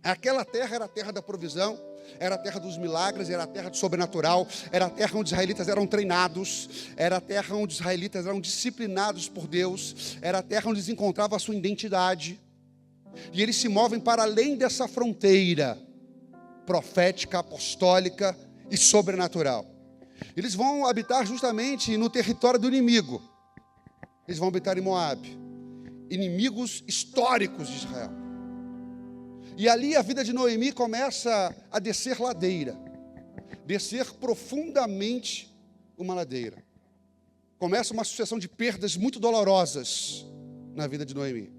[SPEAKER 1] Aquela terra era a terra da provisão, era a terra dos milagres, era a terra do sobrenatural, era a terra onde os israelitas eram treinados, era a terra onde os israelitas eram disciplinados por Deus, era a terra onde eles encontravam a sua identidade. E eles se movem para além dessa fronteira profética, apostólica e sobrenatural. Eles vão habitar justamente no território do inimigo. Eles vão habitar em Moabe, inimigos históricos de Israel. E ali a vida de Noemi começa a descer ladeira, descer profundamente uma ladeira. Começa uma sucessão de perdas muito dolorosas na vida de Noemi.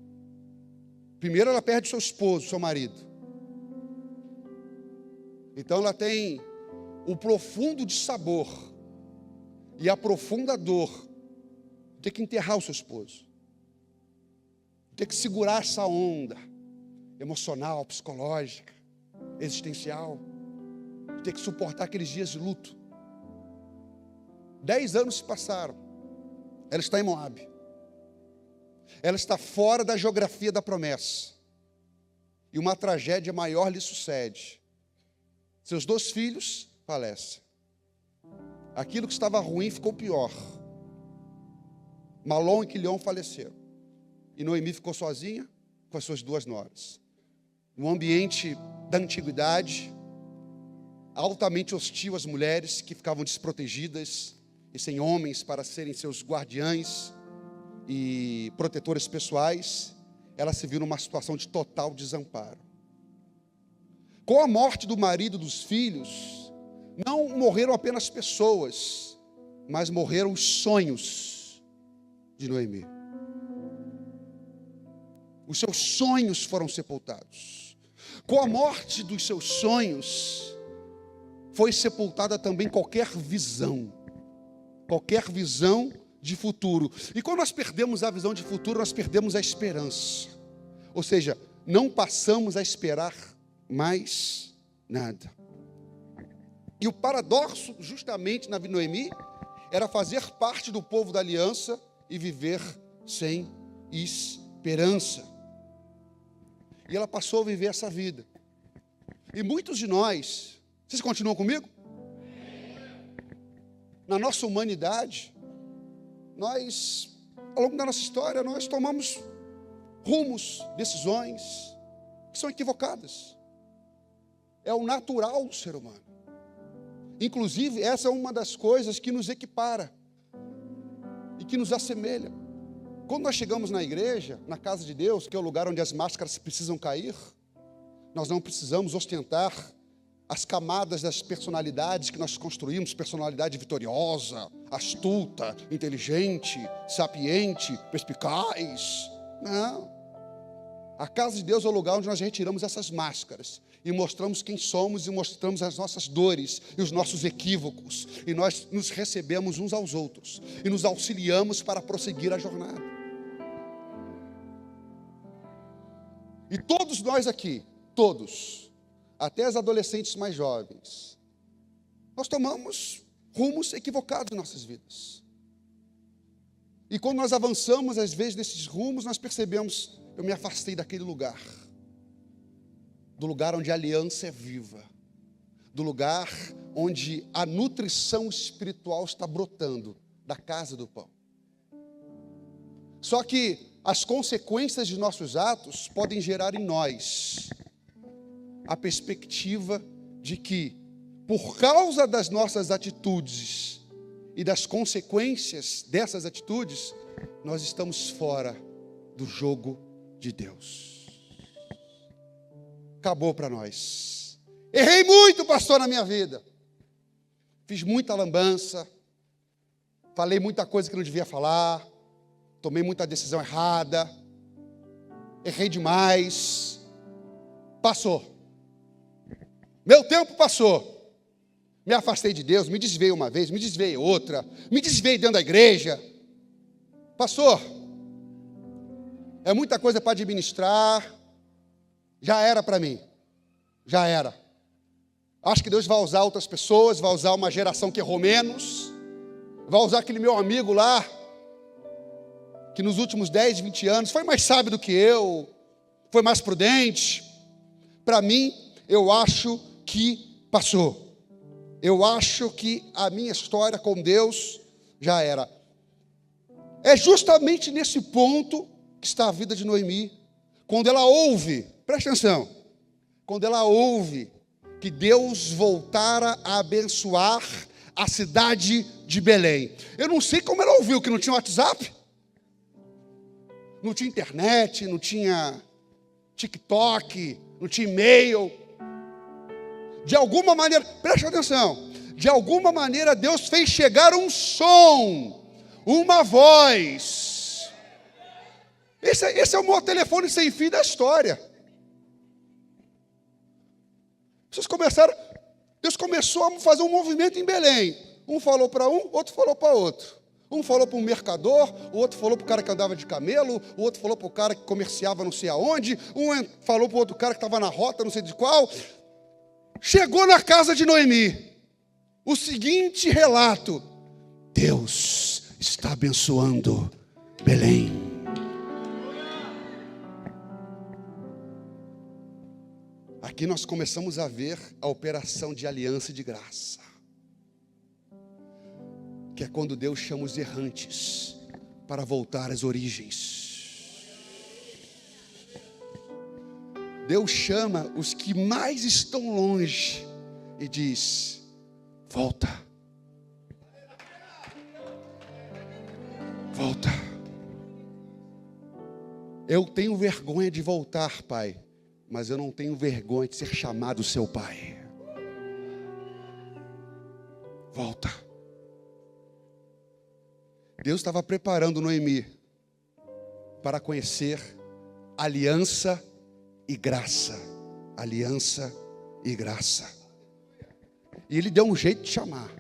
[SPEAKER 1] Primeiro ela perde seu esposo, seu marido. Então ela tem o profundo dissabor e a profunda dor de ter que enterrar o seu esposo, de ter que segurar essa onda emocional, psicológica, existencial, de ter que suportar aqueles dias de luto. 10 anos se passaram. Ela está em Moabe. Ela está fora da geografia da promessa. E uma tragédia maior lhe sucede. Seus 2 filhos falecem. Aquilo que estava ruim ficou pior. Malom e Quilion faleceram. E Noemi ficou sozinha com as suas 2 noras. Um ambiente da antiguidade, altamente hostil às mulheres que ficavam desprotegidas e sem homens para serem seus guardiães e protetores pessoais, ela se viu numa situação de total desamparo. Com a morte do marido e dos filhos, não morreram apenas pessoas, mas morreram os sonhos de Noemi. Os seus sonhos foram sepultados. Com a morte dos seus sonhos, foi sepultada também qualquer visão de futuro. E quando nós perdemos a visão de futuro, nós perdemos a esperança. Ou seja, não passamos a esperar mais nada. E o paradoxo, justamente na vida de Noemi, era fazer parte do povo da aliança e viver sem esperança. E ela passou a viver essa vida. E muitos de nós, vocês continuam comigo? Na nossa humanidade, nós, ao longo da nossa história, nós tomamos rumos, decisões que são equivocadas. É o natural do ser humano. Inclusive, essa é uma das coisas que nos equipara e que nos assemelha. Quando nós chegamos na igreja, na casa de Deus, que é o lugar onde as máscaras precisam cair, nós não precisamos ostentar as camadas das personalidades que nós construímos, personalidade vitoriosa, astuta, inteligente, sapiente, perspicaz. Não. A casa de Deus é o lugar onde nós retiramos essas máscaras e mostramos quem somos e mostramos as nossas dores e os nossos equívocos. E nós nos recebemos uns aos outros e nos auxiliamos para prosseguir a jornada. E todos nós aqui, todos, até os adolescentes mais jovens, nós tomamos rumos equivocados em nossas vidas. E quando nós avançamos, às vezes, nesses rumos, nós percebemos, eu me afastei daquele lugar. Do lugar onde a aliança é viva. Do lugar onde a nutrição espiritual está brotando, da casa do pão. Só que as consequências de nossos atos podem gerar em nós a perspectiva de que, por causa das nossas atitudes e das consequências dessas atitudes, nós estamos fora do jogo de Deus. Acabou para nós. Errei muito, pastor, na minha vida. Fiz muita lambança. Falei muita coisa que não devia falar. Tomei muita decisão errada. Errei demais. Passou. Meu tempo passou. Me afastei de Deus, me desviei uma vez, me desviei outra, me desviei dentro da igreja. Passou. É muita coisa para administrar. Já era para mim. Já era. Acho que Deus vai usar outras pessoas, vai usar uma geração que errou menos, vai usar aquele meu amigo lá, que nos últimos 10, 20 anos foi mais sábio do que eu, foi mais prudente. Para mim, eu acho que passou. Eu acho que a minha história com Deus já era. É justamente nesse ponto que está a vida de Noemi. Quando ela ouve, presta atenção, quando ela ouve que Deus voltara a abençoar a cidade de Belém. Eu não sei como ela ouviu, que não tinha WhatsApp, não tinha internet, não tinha TikTok, não tinha e-mail. De alguma maneira, presta atenção, de alguma maneira Deus fez chegar um som, uma voz. Esse é o maior telefone sem fio da história. Deus começou a fazer um movimento em Belém. Um falou para um, outro falou para outro. Um falou para um mercador, o outro falou para o cara que andava de camelo, o outro falou para o cara que comerciava não sei aonde, um falou para o outro cara que estava na rota não sei de qual. Chegou na casa de Noemi o seguinte relato: Deus está abençoando Belém. Aqui nós começamos a ver a operação de aliança e de graça, que é quando Deus chama os errantes para voltar às origens. Deus chama os que mais estão longe e diz: volta. Volta. Eu tenho vergonha de voltar, Pai, mas eu não tenho vergonha de ser chamado seu Pai. Volta. Deus estava preparando Noemi para conhecer aliança e graça. Aliança e graça. E Ele deu um jeito de chamar.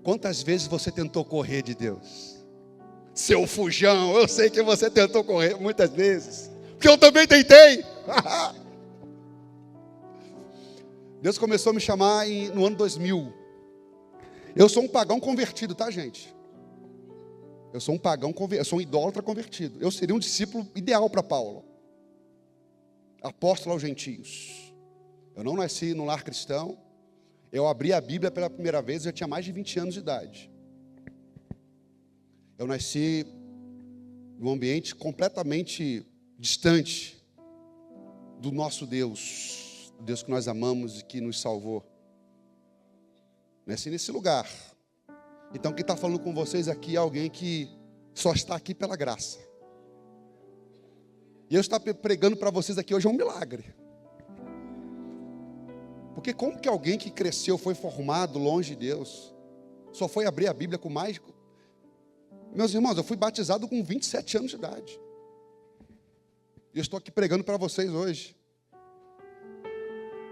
[SPEAKER 1] Quantas vezes você tentou correr de Deus? Seu fujão, eu sei que você tentou correr muitas vezes, porque eu também tentei. Deus começou a me chamar no ano 2000. Eu sou um pagão convertido, tá, gente? Eu sou um pagão convertido, eu sou um idólatra convertido. Eu seria um discípulo ideal para Paulo, apóstolo aos gentios. Eu não nasci no lar cristão. Eu abri a Bíblia pela primeira vez, eu já tinha mais de 20 anos de idade. Eu nasci num ambiente completamente distante do nosso Deus, o Deus que nós amamos e que nos salvou. Nasci nesse lugar. Então quem está falando com vocês aqui é alguém que só está aqui pela graça. E eu estou pregando para vocês aqui hoje é um milagre. Porque como que alguém que cresceu, foi formado longe de Deus, só foi abrir a Bíblia com mais... Meus irmãos, eu fui batizado com 27 anos de idade. E eu estou aqui pregando para vocês hoje.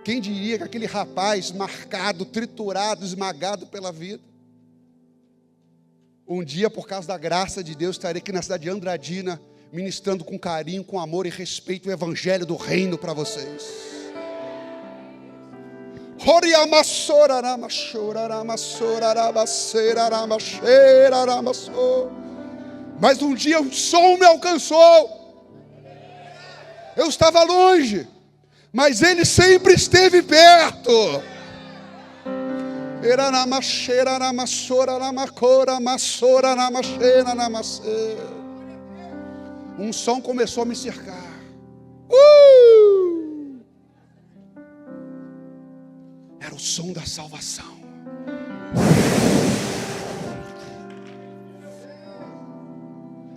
[SPEAKER 1] Quem diria que aquele rapaz marcado, triturado, esmagado pela vida, um dia, por causa da graça de Deus, estarei aqui na cidade de Andradina, ministrando com carinho, com amor e respeito o evangelho do reino para vocês. Mas um dia o som me alcançou. Eu estava longe, mas Ele sempre esteve perto. Um som começou a me cercar. Era o som da salvação.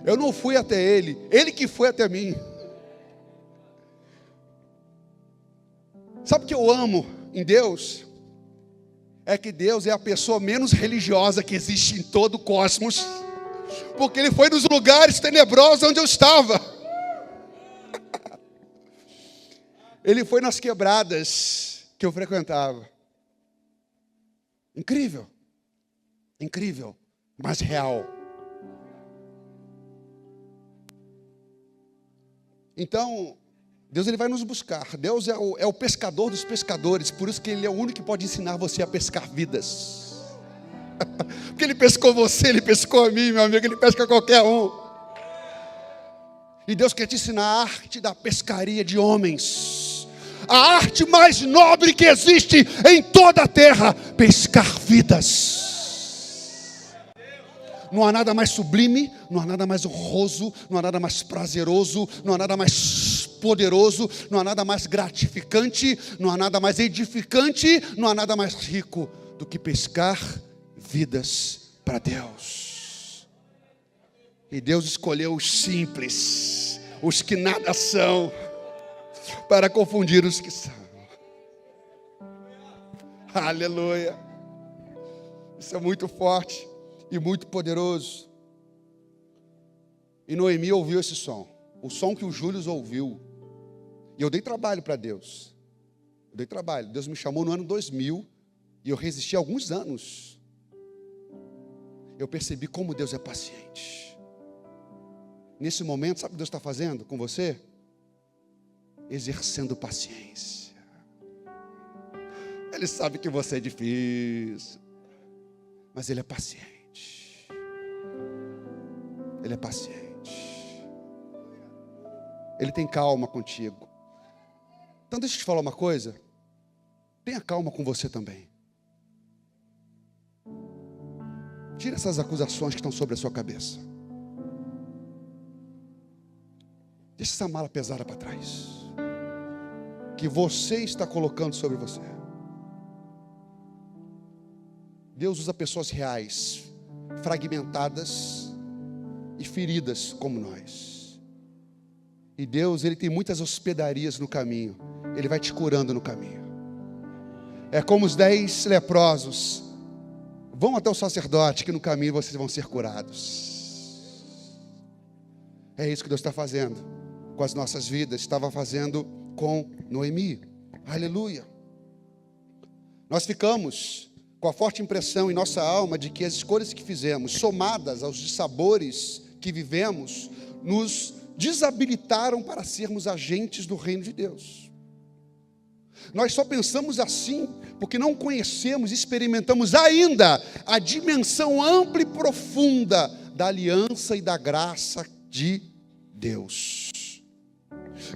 [SPEAKER 1] Eu não fui até Ele, Ele que foi até mim. Sabe o que eu amo em Deus? É que Deus é a pessoa menos religiosa que existe em todo o cosmos, porque Ele foi nos lugares tenebrosos onde eu estava. Ele foi nas quebradas que eu frequentava. Incrível, incrível, mas real. Então, Deus ele vai nos buscar. Deus é o pescador dos pescadores, por isso que Ele é o único que pode ensinar você a pescar vidas. Porque Ele pescou você, Ele pescou a mim, meu amigo, Ele pesca qualquer um. E Deus quer te ensinar a arte da pescaria de homens. A arte mais nobre que existe em toda a terra, pescar vidas. Não há nada mais sublime, não há nada mais honroso, não há nada mais prazeroso, não há nada mais poderoso, não há nada mais gratificante, não há nada mais edificante, não há nada mais rico do que pescar vidas para Deus. E Deus escolheu os simples, os que nada são, para confundir os que são. Aleluia. Isso é muito forte e muito poderoso. E Noemi ouviu esse som, o som que o Júlio ouviu. E eu dei trabalho para Deus. Eu dei trabalho. Deus me chamou no ano 2000 e eu resisti alguns anos. Eu percebi como Deus é paciente. Nesse momento, sabe o que Deus está fazendo com você? Exercendo paciência. Ele sabe que você é difícil, mas Ele é paciente. Ele é paciente. Ele tem calma contigo. Então deixa eu te falar uma coisa. Tenha calma com você também. Tira essas acusações que estão sobre a sua cabeça. Deixa essa mala pesada para trás, que você está colocando sobre você. Deus usa pessoas reais, fragmentadas, e feridas como nós. E Deus, Ele tem muitas hospedarias no caminho. Ele vai te curando no caminho. É como os 10 leprosos. Vão até o sacerdote, que no caminho vocês vão ser curados. É isso que Deus está fazendo com as nossas vidas. Estava fazendo com Noemi. Aleluia. Nós ficamos com a forte impressão em nossa alma de que as escolhas que fizemos, somadas aos dissabores que vivemos, nos desabilitaram para sermos agentes do reino de Deus. Nós só pensamos assim porque não conhecemos e experimentamos ainda a dimensão ampla e profunda da aliança e da graça de Deus.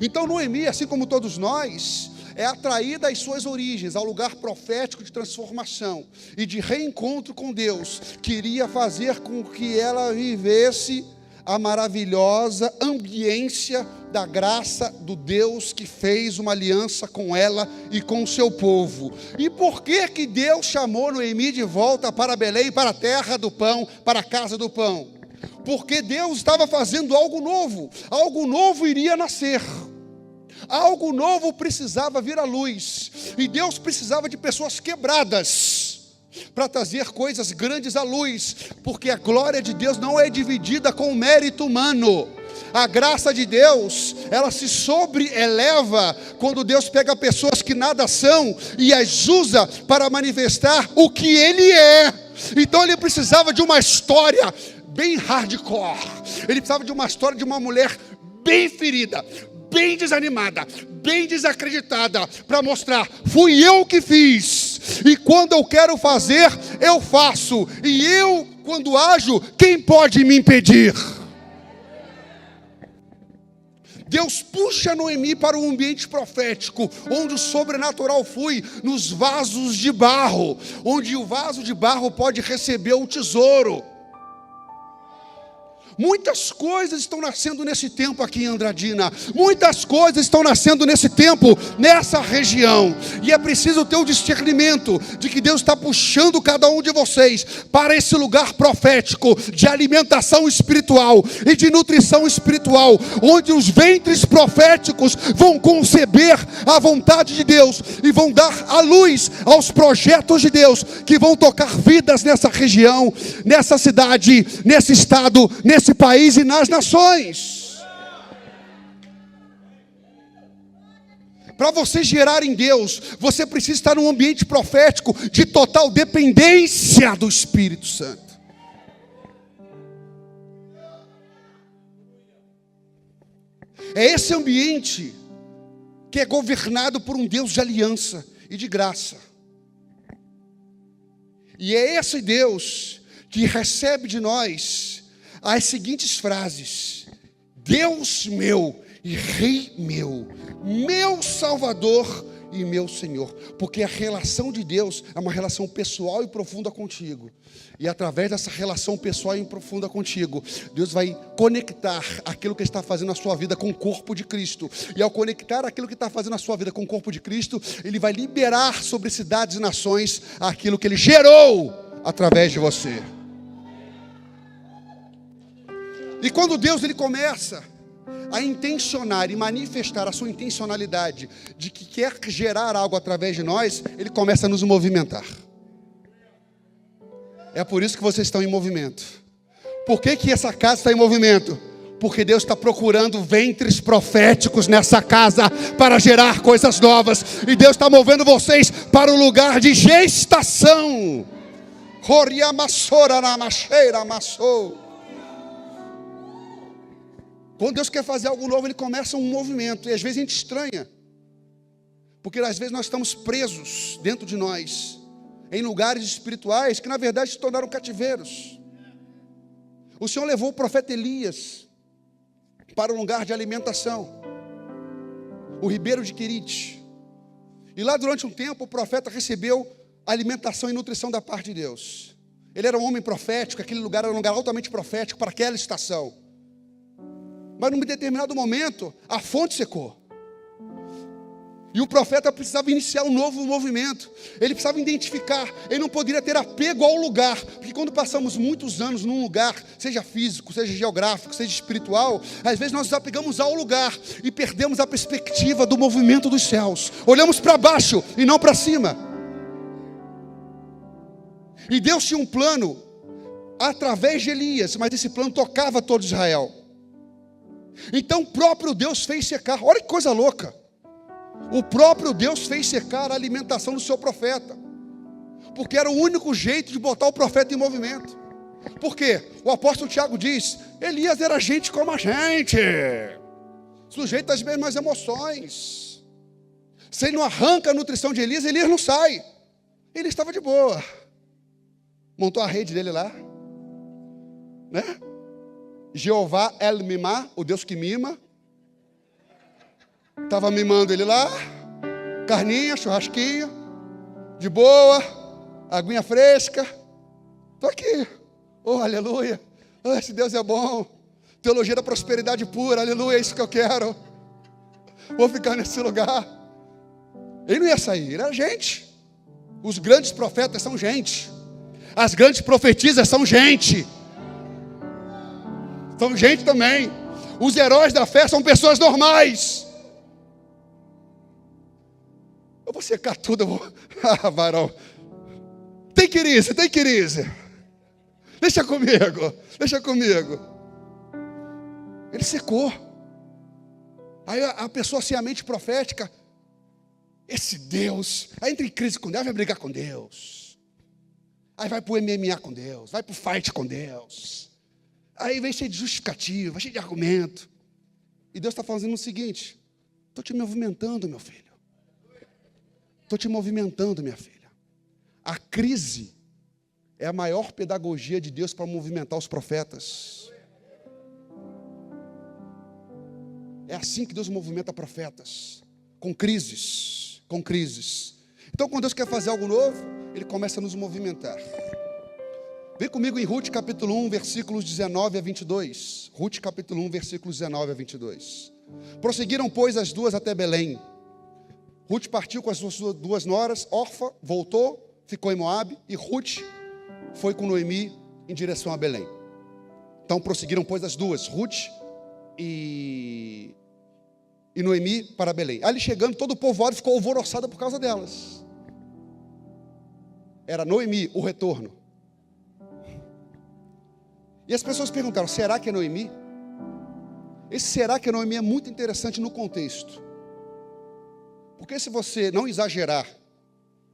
[SPEAKER 1] Então Noemi, assim como todos nós, é atraída às suas origens, ao lugar profético de transformação e de reencontro com Deus, que iria fazer com que ela vivesse a maravilhosa ambiência da graça do Deus que fez uma aliança com ela e com o seu povo. E por que Deus chamou Noemi de volta para Belém, para a terra do pão, para a casa do pão? Porque Deus estava fazendo algo novo iria nascer. Algo novo precisava vir à luz, e Deus precisava de pessoas quebradas para trazer coisas grandes à luz, porque a glória de Deus não é dividida com o mérito humano. A graça de Deus, ela se sobreeleva quando Deus pega pessoas que nada são e as usa para manifestar o que Ele é. Então Ele precisava de uma história bem hardcore. Ele precisava de uma história de uma mulher bem ferida, bem desanimada, bem desacreditada, para mostrar: fui eu que fiz, e quando eu quero fazer, eu faço, e eu, quando ajo, quem pode me impedir? Deus puxa Noemi para um ambiente profético, onde o sobrenatural flui nos vasos de barro, onde o vaso de barro pode receber o tesouro. Muitas coisas estão nascendo nesse tempo aqui em Andradina. Muitas coisas estão nascendo nesse tempo, nessa região. E é preciso ter o discernimento de que Deus está puxando cada um de vocês para esse lugar profético de alimentação espiritual e de nutrição espiritual, onde os ventres proféticos vão conceber a vontade de Deus e vão dar a luz aos projetos de Deus que vão tocar vidas nessa região, nessa cidade, nesse estado, nesse país e nas nações. Para você gerar em Deus, você precisa estar num ambiente profético de total dependência do Espírito Santo. É esse ambiente que é governado por um Deus de aliança e de graça. E é esse Deus que recebe de nós as seguintes frases: Deus meu e Rei meu, meu Salvador e meu Senhor. Porque a relação de Deus é uma relação pessoal e profunda contigo. E através dessa relação pessoal e profunda contigo, Deus vai conectar aquilo que está fazendo na sua vida com o corpo de Cristo. E ao conectar aquilo que está fazendo na sua vida com o corpo de Cristo, Ele vai liberar sobre cidades e nações aquilo que Ele gerou através de você. E quando Deus ele começa a intencionar e manifestar a sua intencionalidade de que quer gerar algo através de nós, Ele começa a nos movimentar. É por isso que vocês estão em movimento. Por que essa casa está em movimento? Porque Deus está procurando ventres proféticos nessa casa para gerar coisas novas. E Deus está movendo vocês para o lugar de gestação. Quando Deus quer fazer algo novo, Ele começa um movimento. E às vezes a gente estranha. Porque às vezes nós estamos presos dentro de nós, em lugares espirituais que na verdade se tornaram cativeiros. O Senhor levou o profeta Elias para um lugar de alimentação, o ribeiro de Querite. E lá durante um tempo o profeta recebeu alimentação e nutrição da parte de Deus. Ele era um homem profético, aquele lugar era um lugar altamente profético para aquela estação. Mas num determinado momento, a fonte secou. E o profeta precisava iniciar um novo movimento. Ele precisava identificar. Ele não poderia ter apego ao lugar. Porque quando passamos muitos anos num lugar, seja físico, seja geográfico, seja espiritual, às vezes nós nos apegamos ao lugar e perdemos a perspectiva do movimento dos céus. Olhamos para baixo e não para cima. E Deus tinha um plano através de Elias, mas esse plano tocava todo Israel. Então o próprio Deus fez secar. Olha que coisa louca. O próprio Deus fez secar a alimentação do seu profeta, porque era o único jeito de botar o profeta em movimento. Por quê? O apóstolo Tiago diz: Elias era gente como a gente, sujeito às mesmas emoções. Se ele não arranca a nutrição de Elias, Elias não sai. Ele estava de boa, montou a rede dele lá, né? Jeová El Mimá, o Deus que mima, estava mimando ele lá, carninha, churrasquinho, de boa, aguinha fresca. Estou aqui, oh aleluia, oh, esse Deus é bom, teologia da prosperidade pura, aleluia, é isso que eu quero, vou ficar nesse lugar. Ele não ia sair, ele era gente. Os grandes profetas são gente, as grandes profetisas são gente também. Os heróis da fé são pessoas normais. Eu vou secar tudo, eu vou... Ah, varão. Tem crise. Deixa comigo. Ele secou. Aí a pessoa sem a mente profética, esse Deus, aí entra em crise com Deus, vai brigar com Deus. Aí vai para o MMA com Deus, vai para o fight com Deus. Aí vem cheio de justificativa, cheio de argumento. E Deus está fazendo o seguinte: estou te movimentando, meu filho. Estou te movimentando, minha filha. A crise é a maior pedagogia de Deus para movimentar os profetas. É assim que Deus movimenta profetas, com crises. Então, quando Deus quer fazer algo novo, Ele começa a nos movimentar. Vem comigo em Ruth capítulo 1, versículos 19 a 22. Ruth capítulo 1, versículos 19 a 22. Prosseguiram, pois, as duas até Belém. Ruth partiu com as suas duas noras, Orfa voltou, ficou em Moabe, e Ruth foi com Noemi em direção a Belém. Então prosseguiram, pois, as duas, Ruth e Noemi para Belém. Ali chegando, todo o povoado ficou alvoroçado por causa delas. Era Noemi, o retorno. E as pessoas perguntaram: será que é Noemi? Esse será que é Noemi é muito interessante no contexto. Porque se você não exagerar,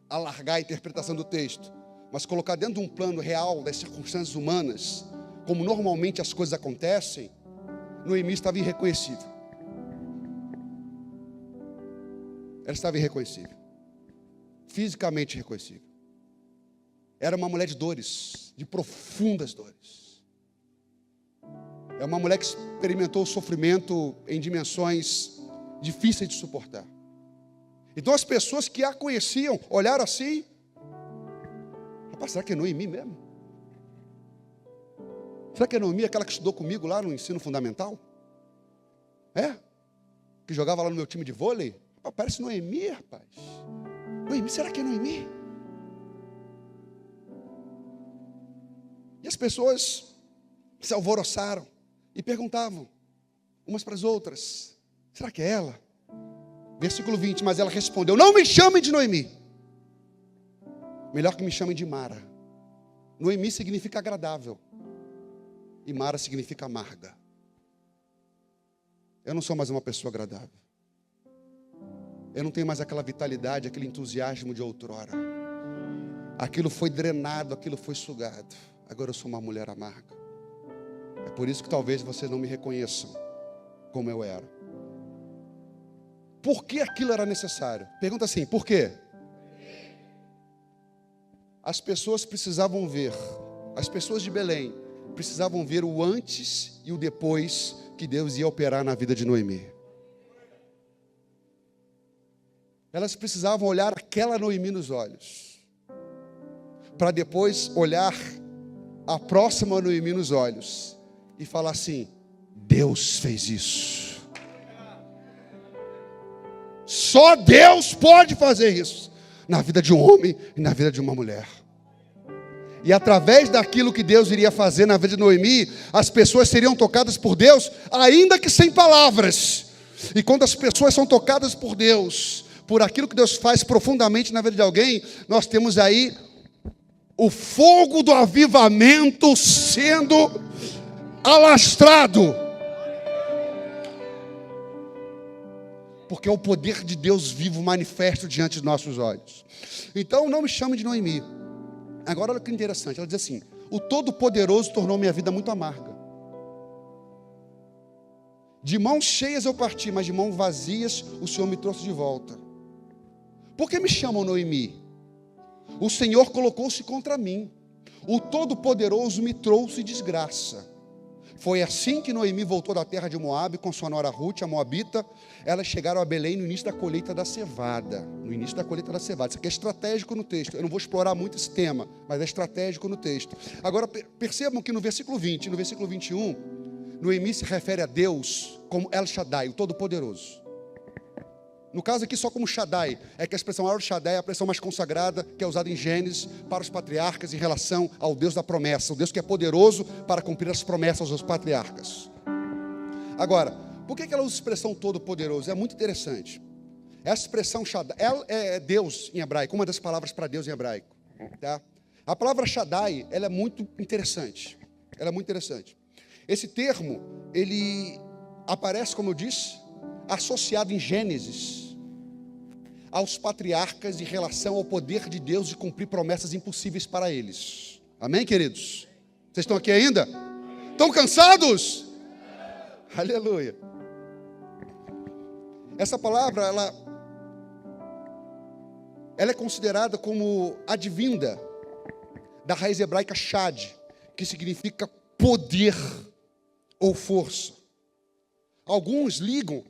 [SPEAKER 1] alargar a interpretação do texto, mas colocar dentro de um plano real das circunstâncias humanas, como normalmente as coisas acontecem, Noemi estava irreconhecível. Ela estava irreconhecível, fisicamente irreconhecível. Era uma mulher de dores, de profundas dores. É uma mulher que experimentou o sofrimento em dimensões difíceis de suportar. Então as pessoas que a conheciam olharam assim: rapaz, será que é Noemi mesmo? Será que é Noemi aquela que estudou comigo lá no ensino fundamental? É? Que jogava lá no meu time de vôlei? Rapaz, parece Noemi, rapaz. Noemi, será que é Noemi? E as pessoas se alvoroçaram e perguntavam umas para as outras: será que é ela? Versículo 20, mas ela respondeu: não me chamem de Noemi, melhor que me chamem de Mara. Noemi significa agradável e Mara significa amarga. Eu não sou mais uma pessoa agradável. Eu não tenho mais aquela vitalidade, aquele entusiasmo de outrora. Aquilo foi drenado, aquilo foi sugado. Agora eu sou uma mulher amarga. É por isso que talvez vocês não me reconheçam como eu era. Por que aquilo era necessário? Pergunta assim: por quê? As pessoas precisavam ver, as pessoas de Belém precisavam ver o antes e o depois que Deus ia operar na vida de Noemi. Elas precisavam olhar aquela Noemi nos olhos, para depois olhar a próxima Noemi nos olhos e falar assim: Deus fez isso. Só Deus pode fazer isso na vida de um homem e na vida de uma mulher. E através daquilo que Deus iria fazer na vida de Noemi, as pessoas seriam tocadas por Deus, ainda que sem palavras. E quando as pessoas são tocadas por Deus, por aquilo que Deus faz profundamente na vida de alguém, nós temos aí o fogo do avivamento sendo alastrado. Porque é o poder de Deus vivo manifesto diante dos nossos olhos. Então não me chame de Noemi. Agora olha que interessante, ela diz assim: o Todo-Poderoso tornou minha vida muito amarga. De mãos cheias eu parti, mas de mãos vazias o Senhor me trouxe de volta. Por que me chamam Noemi? O Senhor colocou-se contra mim. O Todo-Poderoso me trouxe desgraça. Foi assim que Noemi voltou da terra de Moabe com sua nora Ruth, a Moabita. Elas chegaram a Belém no início da colheita da cevada. No início da colheita da cevada. Isso aqui é estratégico no texto. Eu não vou explorar muito esse tema, mas é estratégico no texto. Agora percebam que no versículo 20 e no versículo 21, Noemi se refere a Deus como El Shaddai, o Todo-Poderoso. No caso aqui só como Shaddai, é que a expressão El Shaddai é a expressão mais consagrada, que é usada em Gênesis para os patriarcas em relação ao Deus da promessa, o Deus que é poderoso para cumprir as promessas aos patriarcas. Agora, por que ela usa a expressão Todo-Poderoso? É muito interessante. Essa expressão Shaddai, ela é Deus em hebraico, uma das palavras para Deus em hebraico. Tá? A palavra Shaddai, ela é muito interessante. Ela é muito interessante. Esse termo, ele aparece, como eu disse, associado em Gênesis aos patriarcas em relação ao poder de Deus de cumprir promessas impossíveis para eles. Amém, queridos? Vocês estão aqui ainda? Estão cansados? Aleluia. Essa palavra, ela é considerada como advinda da raiz hebraica shad, que significa poder ou força. Alguns ligam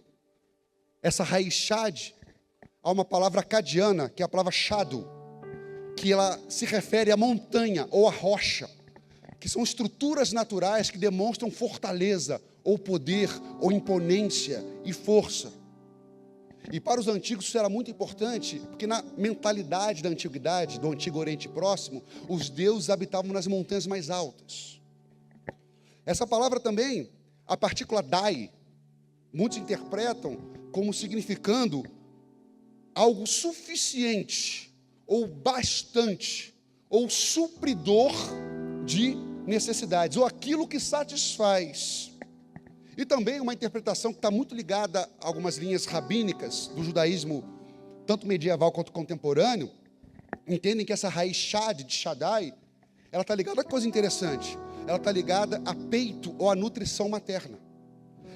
[SPEAKER 1] essa raiz shad há uma palavra acadiana, que é a palavra shadu, que ela se refere à montanha ou à rocha, que são estruturas naturais que demonstram fortaleza, ou poder, ou imponência e força. E para os antigos isso era muito importante, porque na mentalidade da antiguidade, do Antigo Oriente Próximo, os deuses habitavam nas montanhas mais altas. Essa palavra também, a partícula dai, muitos interpretam como significando algo suficiente, ou bastante, ou supridor de necessidades, ou aquilo que satisfaz. E também uma interpretação que está muito ligada a algumas linhas rabínicas do judaísmo, tanto medieval quanto contemporâneo, entendem que essa raiz shad, de Shaddai, ela está ligada a coisa interessante, ela está ligada a peito ou a nutrição materna,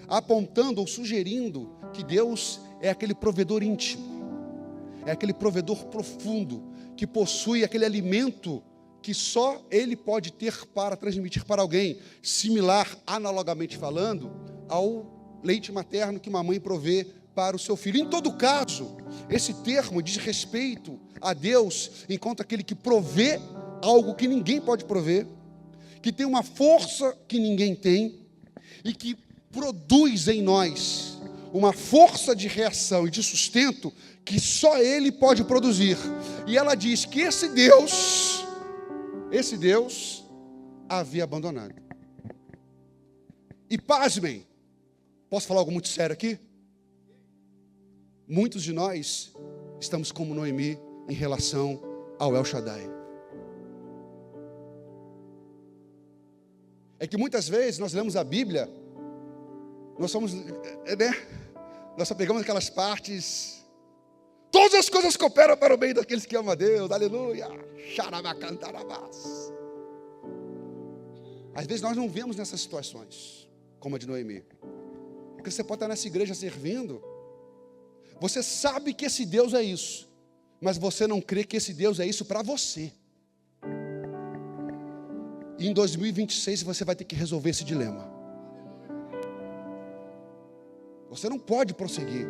[SPEAKER 1] apontando ou sugerindo que Deus é aquele provedor íntimo, é aquele provedor profundo, que possui aquele alimento que só Ele pode ter para transmitir para alguém, similar, analogamente falando, ao leite materno que uma mãe provê para o seu filho. Em todo caso, esse termo diz respeito a Deus enquanto aquele que provê algo que ninguém pode prover, que tem uma força que ninguém tem e que produz em nós uma força de reação e de sustento que só Ele pode produzir. E ela diz que esse Deus havia abandonado. E pasmem, posso falar algo muito sério aqui? Muitos de nós estamos como Noemi em relação ao El Shaddai. É que muitas vezes nós lemos a Bíblia, nós só pegamos aquelas partes, todas as coisas cooperam para o bem daqueles que amam a Deus, aleluia, xarabacantarabás. Às vezes nós não vemos nessas situações, como a de Noemi, porque você pode estar nessa igreja servindo, você sabe que esse Deus é isso, mas você não crê que esse Deus é isso para você. E em 2026 você vai ter que resolver esse dilema. Você não pode prosseguir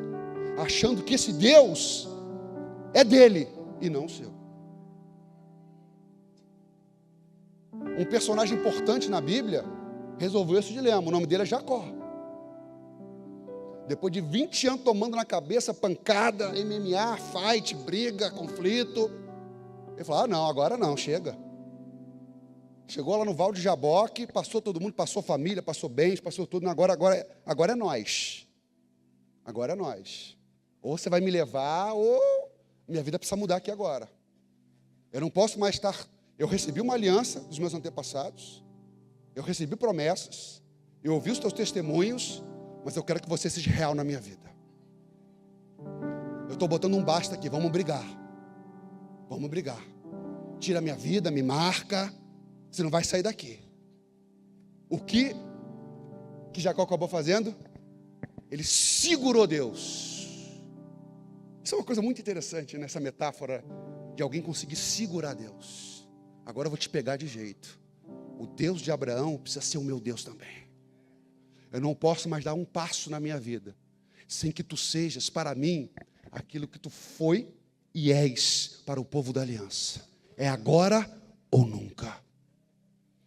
[SPEAKER 1] achando que esse Deus é dele e não seu. Um personagem importante na Bíblia resolveu esse dilema. O nome dele é Jacó. Depois de 20 anos tomando na cabeça, pancada, MMA, fight, briga, conflito. Ele falou, não, agora não, chega. Chegou lá no Val de Jaboque, passou todo mundo, passou família, passou bens, passou tudo. Agora é nós. Agora é nós. Ou você vai me levar, ou minha vida precisa mudar aqui agora. Eu não posso mais estar... Eu recebi uma aliança dos meus antepassados. Eu recebi promessas. Eu ouvi os teus testemunhos. Mas eu quero que você seja real na minha vida. Eu estou botando um basta aqui, vamos brigar. Vamos brigar. Tira a minha vida, me marca. Você não vai sair daqui. O que Jacó acabou fazendo? Ele segurou Deus. Isso é uma coisa muito interessante nessa metáfora de alguém conseguir segurar Deus. Agora eu vou te pegar de jeito. O Deus de Abraão precisa ser o meu Deus também. Eu não posso mais dar um passo na minha vida sem que tu sejas para mim aquilo que tu foi e és para o povo da aliança. É agora ou nunca.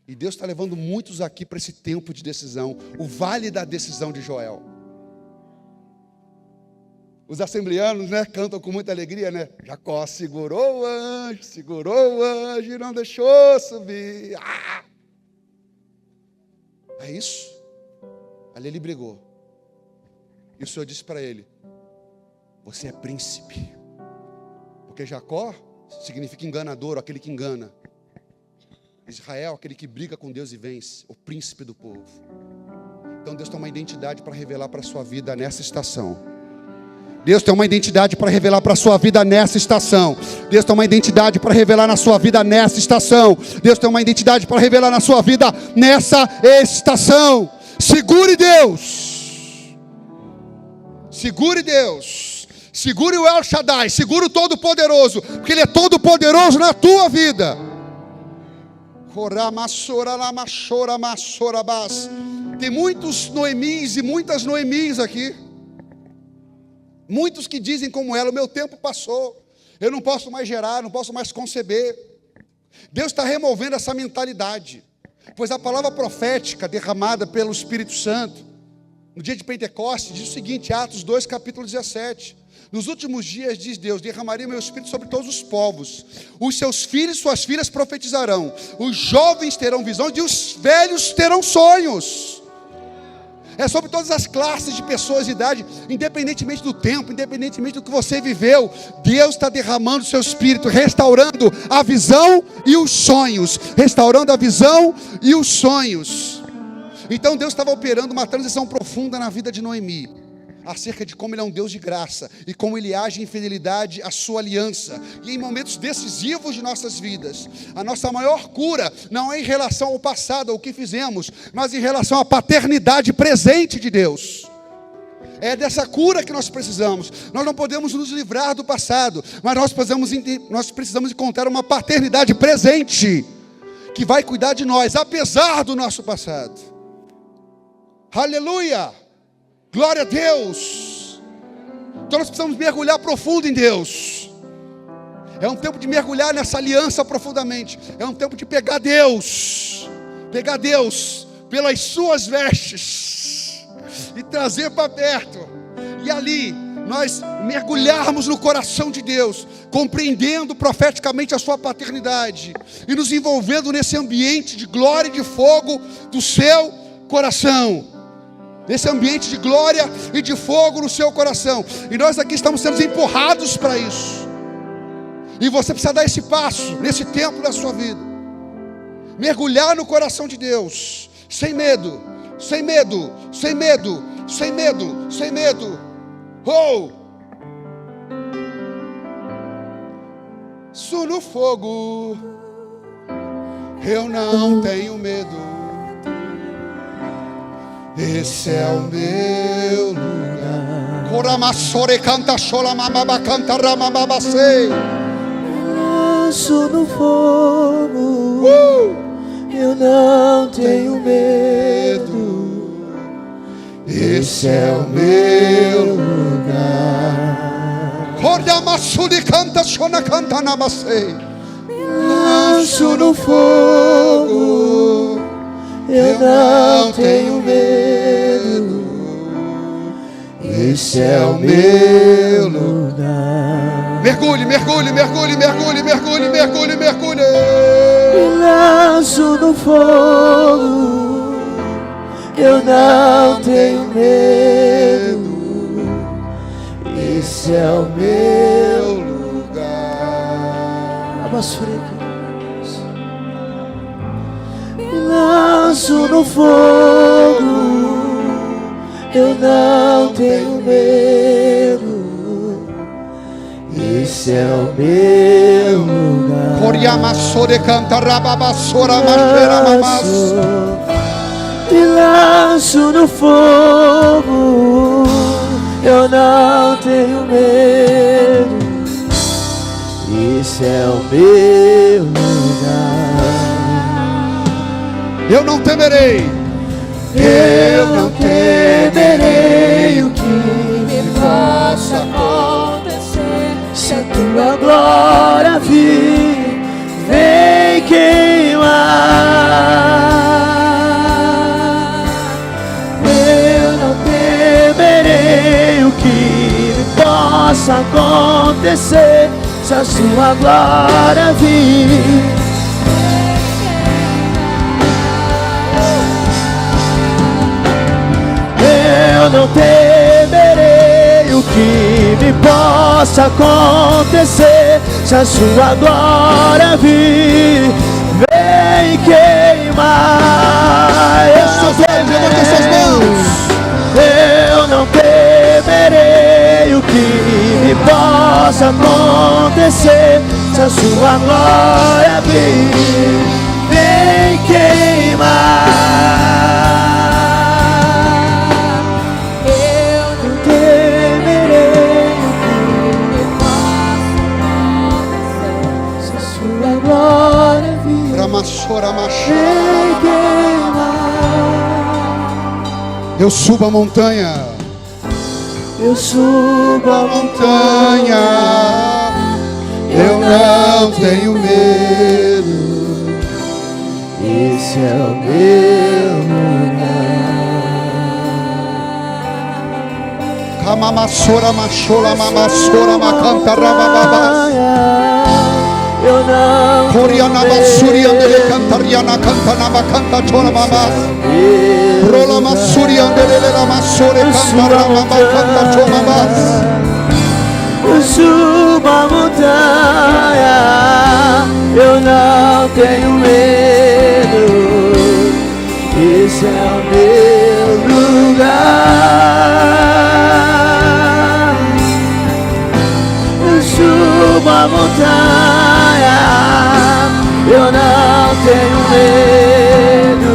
[SPEAKER 1] E Deus está levando muitos aqui para esse tempo de decisão, o vale da decisão de Joel. Os assembleanos, cantam com muita alegria, Jacó segurou o anjo e não deixou subir. Ah! É isso? Ali ele brigou. E o Senhor disse para ele, você é príncipe. Porque Jacó significa enganador, aquele que engana. Israel, aquele que briga com Deus e vence, o príncipe do povo. Então Deus tem uma identidade para revelar para a sua vida nessa estação. Deus tem uma identidade para revelar para a sua vida nessa estação. Deus tem uma identidade para revelar na sua vida nessa estação. Deus tem uma identidade para revelar na sua vida nessa estação. Segure Deus. Segure Deus. Segure o El Shaddai. Segure o Todo-Poderoso. Porque Ele é Todo-Poderoso na tua vida. Tem muitos Noemis e muitas Noemis aqui. Muitos que dizem como ela, o meu tempo passou. Eu não posso mais gerar, não posso mais conceber. Deus está removendo essa mentalidade. Pois a palavra profética derramada pelo Espírito Santo no dia de Pentecostes diz o seguinte, Atos 2, capítulo 17. Nos últimos dias, diz Deus, derramaria meu Espírito sobre todos os povos. Os seus filhos e suas filhas profetizarão. Os jovens terão visões e os velhos terão sonhos. É sobre todas as classes de pessoas de idade, independentemente do tempo, independentemente do que você viveu. Deus está derramando o seu Espírito, restaurando a visão e os sonhos. Restaurando a visão e os sonhos. Então Deus estava operando uma transição profunda na vida de Noemi, acerca de como Ele é um Deus de graça e como Ele age em fidelidade à sua aliança. E em momentos decisivos de nossas vidas, a nossa maior cura não é em relação ao passado, ao que fizemos, mas em relação à paternidade presente de Deus. É dessa cura que nós precisamos. Nós não podemos nos livrar do passado, mas nós precisamos encontrar uma paternidade presente, que vai cuidar de nós, apesar do nosso passado. Aleluia! Glória a Deus. Então nós precisamos mergulhar profundo em Deus. É um tempo de mergulhar nessa aliança profundamente. É um tempo de pegar Deus pelas suas vestes e trazer para perto. E ali nós mergulharmos no coração de Deus, compreendendo profeticamente a sua paternidade e nos envolvendo nesse ambiente de glória e de fogo do seu coração. Nesse ambiente de glória e de fogo no seu coração. E nós aqui estamos sendo empurrados para isso. E você precisa dar esse passo nesse tempo da sua vida. Mergulhar no coração de Deus. Sem medo. Sem medo. Sem medo. Sem medo. Sem medo. Oh! Sou no fogo. Eu não tenho medo. Esse é o meu lugar. Coramassore canta cholamamaba canta ramamabasei.
[SPEAKER 2] Lanço no fogo. Eu não tenho medo. Esse é o meu lugar.
[SPEAKER 1] Coramassure canta chona canta nabasei.
[SPEAKER 2] Lanço no fogo. Eu não tenho medo. esse é o meu lugar.
[SPEAKER 1] Mergulhe, mergulhe, mergulhe, mergulhe, mergulhe, mergulhe, mergulhe.
[SPEAKER 2] Me lanço no fogo, eu não tenho medo. Esse é o meu lugar. Me lanço no fogo, eu não tenho medo. Esse é o meu lugar. Me lanço no fogo, eu não tenho medo. Esse é o meu lugar.
[SPEAKER 1] Eu não temerei.
[SPEAKER 2] Eu não temerei o que me possa acontecer. Se a tua glória vir, vem queimar. Eu não temerei o que me possa acontecer. Se a sua glória vir, eu não temerei o que me possa acontecer. Se a sua glória vir, vem queimar. Eu não temerei o que me possa acontecer. Se a sua glória vir, vem queimar.
[SPEAKER 1] Eu subo a montanha.
[SPEAKER 2] Eu subo a montanha.
[SPEAKER 1] Eu não tenho medo.
[SPEAKER 2] Esse é o meu lugar.
[SPEAKER 1] Kamamassora machola mamassora macanta rabababa.
[SPEAKER 2] Eu não
[SPEAKER 1] Coriana basuri andele cantariana cantana macanta chora mama. Rola masuri andele la massore cantara mama canta chora mama.
[SPEAKER 2] Eu subo a montanha, eu não tenho medo. Esse é o meu lugar. Eu subo a montanha, eu não tenho medo.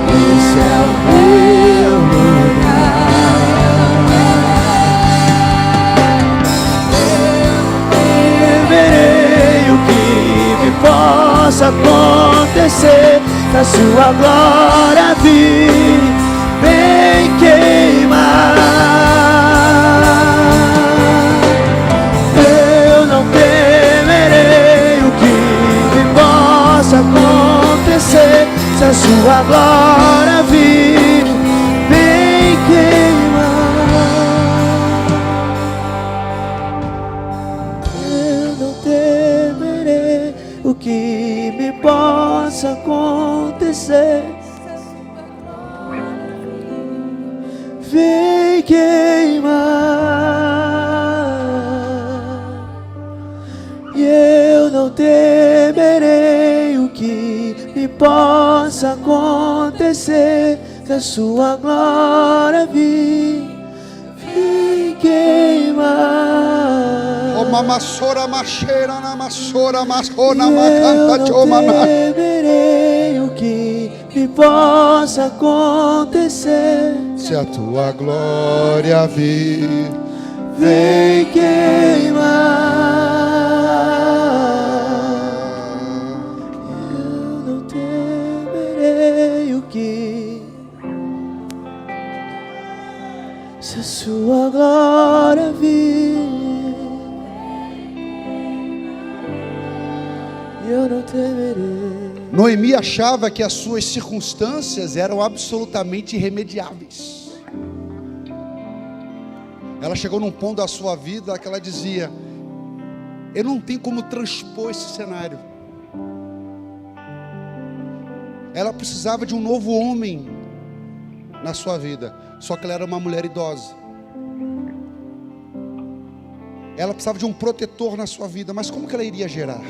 [SPEAKER 2] Esse é o meu lugar. Eu verei o que me possa acontecer. Se a sua glória vir, vem queimar. Eu não temerei o que me possa acontecer. Se a sua glória vir, vem queimar. Eu não temerei o que me possa acontecer. Vem queimar. E eu não temerei o que me possa acontecer. Se a sua glória vir, vem queimar.
[SPEAKER 1] O mamassora macheira na massora mascona
[SPEAKER 2] Eu
[SPEAKER 1] macanta
[SPEAKER 2] não
[SPEAKER 1] choma.
[SPEAKER 2] temerei o que me possa acontecer.
[SPEAKER 1] Se a tua glória vir,
[SPEAKER 2] Vem queimar. Eu não temerei o que, se a sua glória vir. Eu não temerei.
[SPEAKER 1] Noemi achava que as suas circunstâncias eram absolutamente irremediáveis. Ela chegou num ponto da sua vida que ela dizia: eu não tenho como transpor esse cenário. Ela precisava de um novo homem na sua vida, só que ela era uma mulher idosa. Ela precisava de um protetor na sua vida, mas como que ela iria gerar?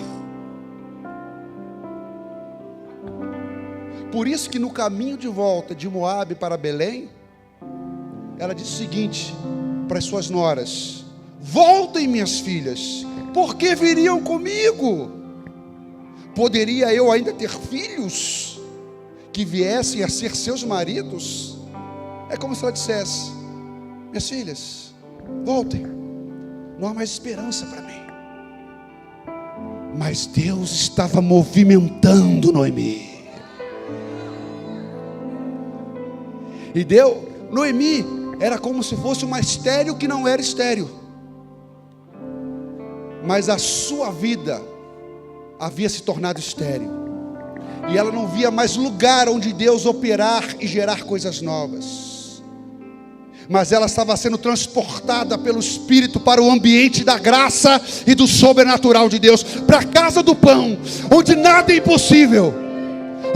[SPEAKER 1] Por isso que no caminho de volta de Moabe para Belém, ela disse o seguinte para as suas noras: voltem, minhas filhas, porque viriam comigo? Poderia eu ainda ter filhos que viessem a ser seus maridos? É como se ela dissesse: minhas filhas, voltem, não há mais esperança para mim. Mas Deus estava movimentando Noemi. E Noemi era como se fosse uma estéril que não era estéril, mas a sua vida havia se tornado estéril, e ela não via mais lugar onde Deus operar e gerar coisas novas. Mas ela estava sendo transportada pelo Espírito para o ambiente da graça e do sobrenatural de Deus, para a casa do pão, onde nada é impossível,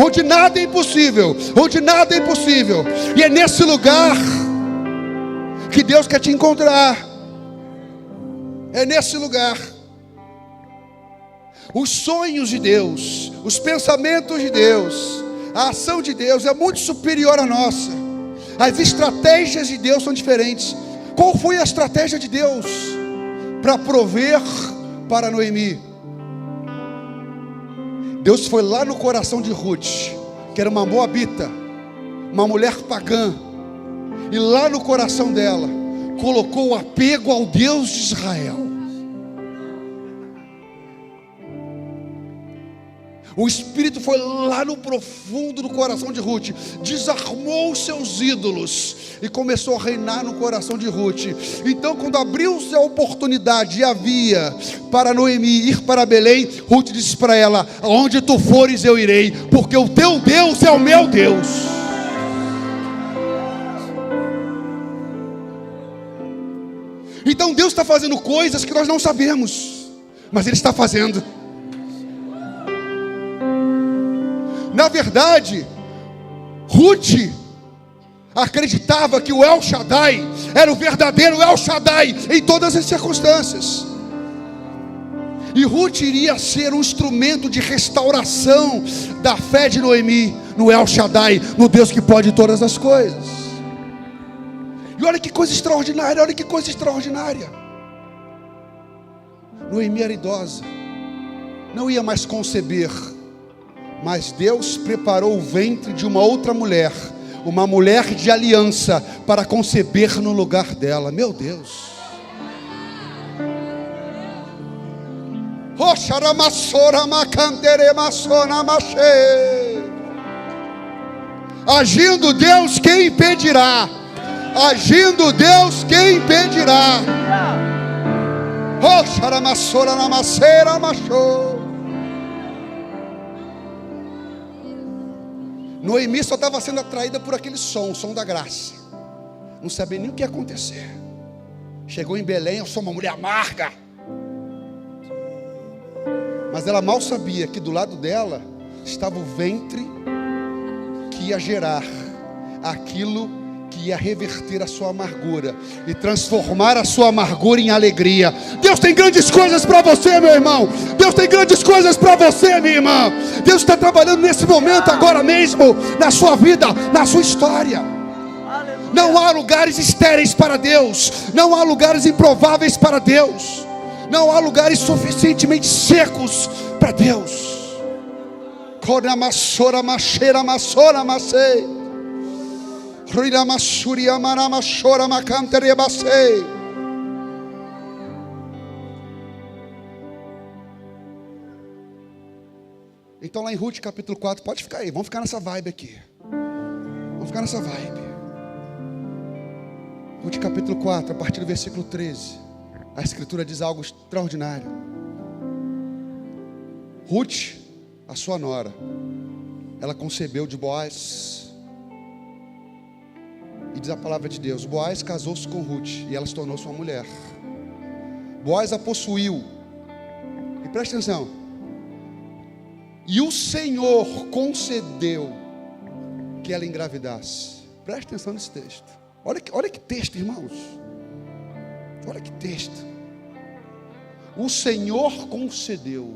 [SPEAKER 1] onde nada é impossível, onde nada é impossível. E é nesse lugar que Deus quer te encontrar. É nesse lugar. Os sonhos de Deus, os pensamentos de Deus, a ação de Deus é muito superior à nossa. As estratégias de Deus são diferentes. Qual foi a estratégia de Deus para prover para Noemi? Deus foi lá no coração de Ruth, que era uma moabita, uma mulher pagã, e lá no coração dela colocou o apego ao Deus de Israel. O Espírito foi lá no profundo do coração de Ruth, desarmou os seus ídolos e começou a reinar no coração de Ruth. Então, quando abriu-se a oportunidade e havia para Noemi ir para Belém, Ruth disse para ela: aonde tu fores eu irei, porque o teu Deus é o meu Deus. Então Deus está fazendo coisas que nós não sabemos, mas Ele está fazendo. Na verdade, Ruth acreditava que o El Shaddai era o verdadeiro El Shaddai em todas as circunstâncias. E Ruth iria ser um instrumento de restauração da fé de Noemi no El Shaddai, no Deus que pode todas as coisas. E olha que coisa extraordinária, olha que coisa extraordinária. Noemi era idosa, não ia mais conceber, mas Deus preparou o ventre de uma outra mulher, uma mulher de aliança, para conceber no lugar dela. Meu Deus. Agindo Deus, quem impedirá? Agindo Deus, quem impedirá? Noemi só estava sendo atraída por aquele som, o som da graça. Não sabia nem o que ia acontecer. Chegou em Belém: eu sou uma mulher amarga. Mas ela mal sabia que do lado dela estava o ventre que ia gerar aquilo que ia reverter a sua amargura e transformar a sua amargura em alegria. Deus tem grandes coisas para você, meu irmão. Deus tem grandes coisas para você, minha irmã. Deus está trabalhando nesse momento, agora mesmo, na sua vida, na sua história. Não há lugares estéreis para Deus, não há lugares improváveis para Deus, não há lugares suficientemente secos para Deus. Então lá em Ruth capítulo 4, pode ficar aí, vamos ficar nessa vibe aqui. Vamos ficar nessa vibe. Ruth capítulo 4, a partir do versículo 13, a escritura diz algo extraordinário. Ruth, a sua nora, ela concebeu de Boaz, E diz a palavra de Deus: Boaz casou-se com Ruth e ela se tornou sua mulher. Boaz a possuiu. E preste atenção. E o Senhor concedeu que ela engravidasse. Preste atenção nesse texto. Olha que texto, irmãos. Olha que texto. O Senhor concedeu.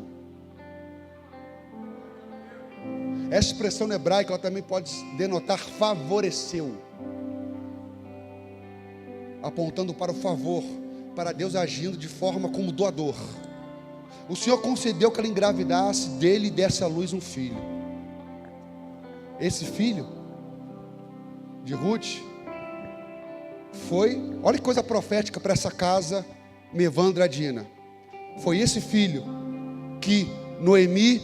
[SPEAKER 1] Essa expressão hebraica ela também pode denotar favoreceu, apontando para o favor, para Deus agindo de forma como doador. O Senhor concedeu que ela engravidasse dele e desse à luz um filho. Esse filho de Ruth foi, olha que coisa profética para essa casa, Mevandra Dina. Foi esse filho que Noemi,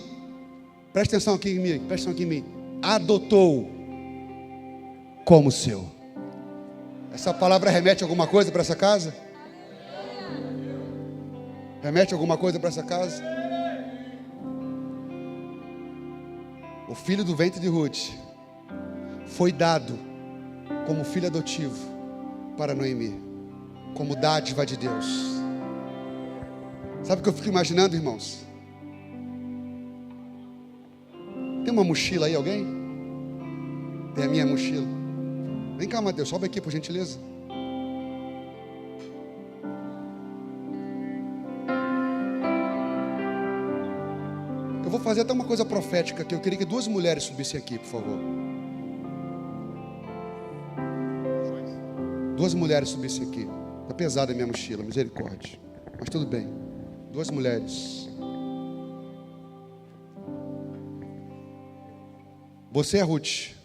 [SPEAKER 1] presta atenção aqui em mim, adotou como seu. Essa palavra remete a alguma coisa para essa casa? Remete a alguma coisa para essa casa? O filho do ventre de Ruth foi dado como filho adotivo para Noemi, como dádiva de Deus. Sabe o que eu fico imaginando, irmãos? Tem uma mochila aí, alguém? Tem a minha mochila. Vem cá, Mateus, sobe aqui por gentileza. Eu vou fazer até uma coisa profética aqui. Eu queria que 2 mulheres subissem aqui, por favor. 2 mulheres subissem aqui. Está pesada a minha mochila, misericórdia. Mas tudo bem. 2 mulheres. Você é Ruth.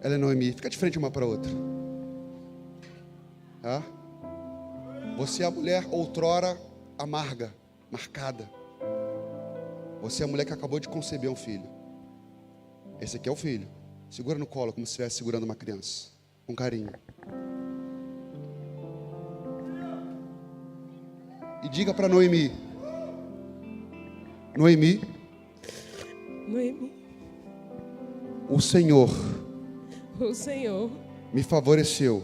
[SPEAKER 1] Ela é Noemi. Fica de frente uma para a outra. Tá? Você é a mulher outrora amarga, marcada. Você é a mulher que acabou de conceber um filho. Esse aqui é o filho. Segura no colo como se estivesse segurando uma criança. Com carinho. E diga para Noemi. Noemi. O Senhor me favoreceu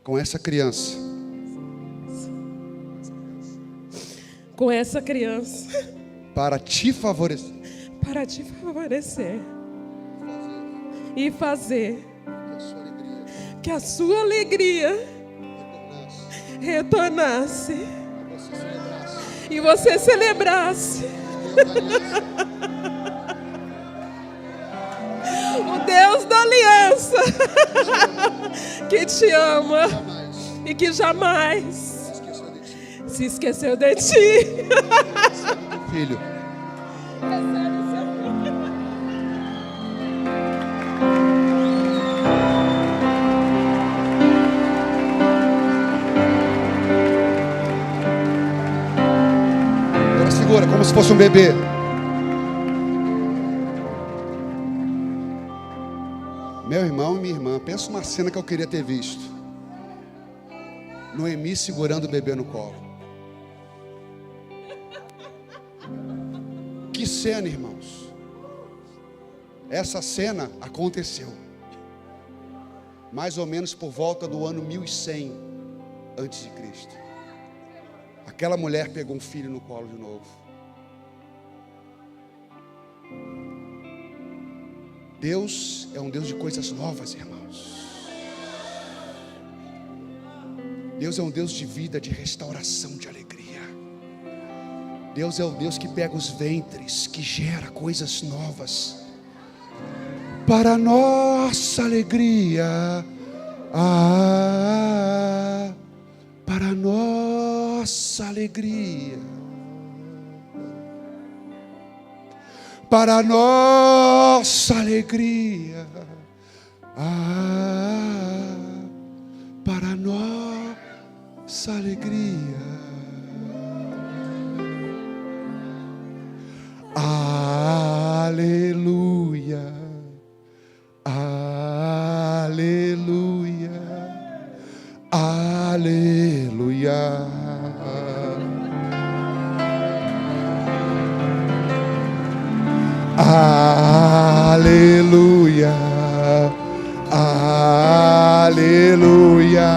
[SPEAKER 1] com essa criança. Para te favorecer.
[SPEAKER 3] E fazer que a sua alegria retornasse e você celebrasse o Deus da aliança que te ama e que jamais se esqueceu de ti.
[SPEAKER 1] Filho. Agora segura como se fosse um bebê. Meu irmão e minha irmã, pensa uma cena que eu queria ter visto. Noemi segurando o bebê no colo. Que cena, irmãos. Essa cena aconteceu mais ou menos por volta do ano 1100 antes de Cristo. Aquela mulher pegou um filho no colo de novo. Deus é um Deus de coisas novas, irmãos. Deus é um Deus de vida, de restauração, de alegria. Deus é o Deus que pega os ventres, que gera coisas novas. Para a nossa alegria, para a nossa alegria, para a nossa alegria, para a nossa alegria. Aleluia, aleluia, aleluia. Aleluia, Aleluia,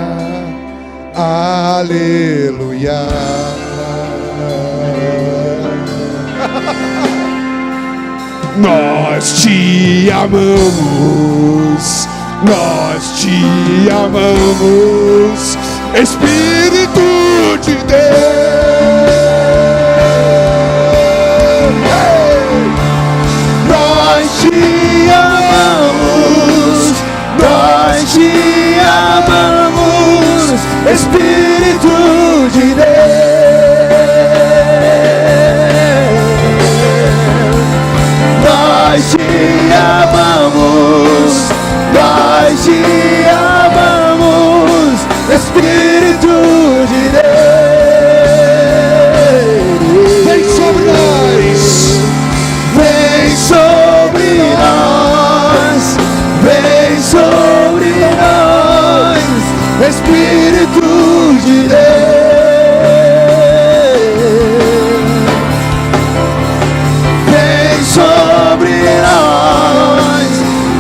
[SPEAKER 1] aleluia. Nós te amamos, nós te amamos, Espírito de Deus.
[SPEAKER 2] Nós te amamos, nós te amamos, Espírito de Deus. Nós te amamos, nós te amamos, Espírito de Deus.
[SPEAKER 1] Vem sobre nós,
[SPEAKER 2] vem sobre nós, vem sobre nós, Espírito de Deus. Vem sobre nós,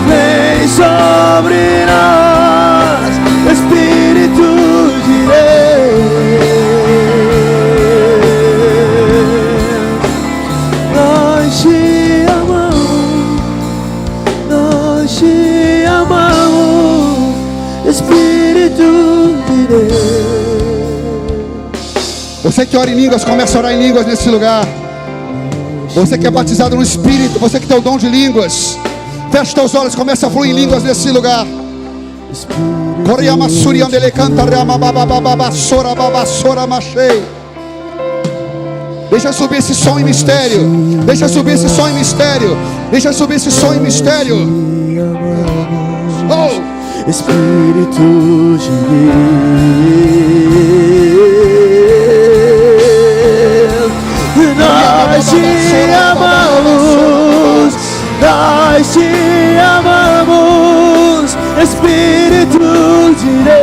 [SPEAKER 2] vem sobre nós, Espírito de Deus. Nós te amamos, Espírito de Deus.
[SPEAKER 1] você que ora em línguas, começa a orar em línguas nesse lugar. Você que é batizado no Espírito, você que tem o dom de línguas, fecha teus olhos, começa a fluir em línguas nesse lugar. Deixa subir esse som em mistério. Deixa subir esse som em mistério. Deixa subir esse som em mistério. Oh!
[SPEAKER 2] Espírito de Deus. Nós te amamos, nós te amamos, Espírito de Deus.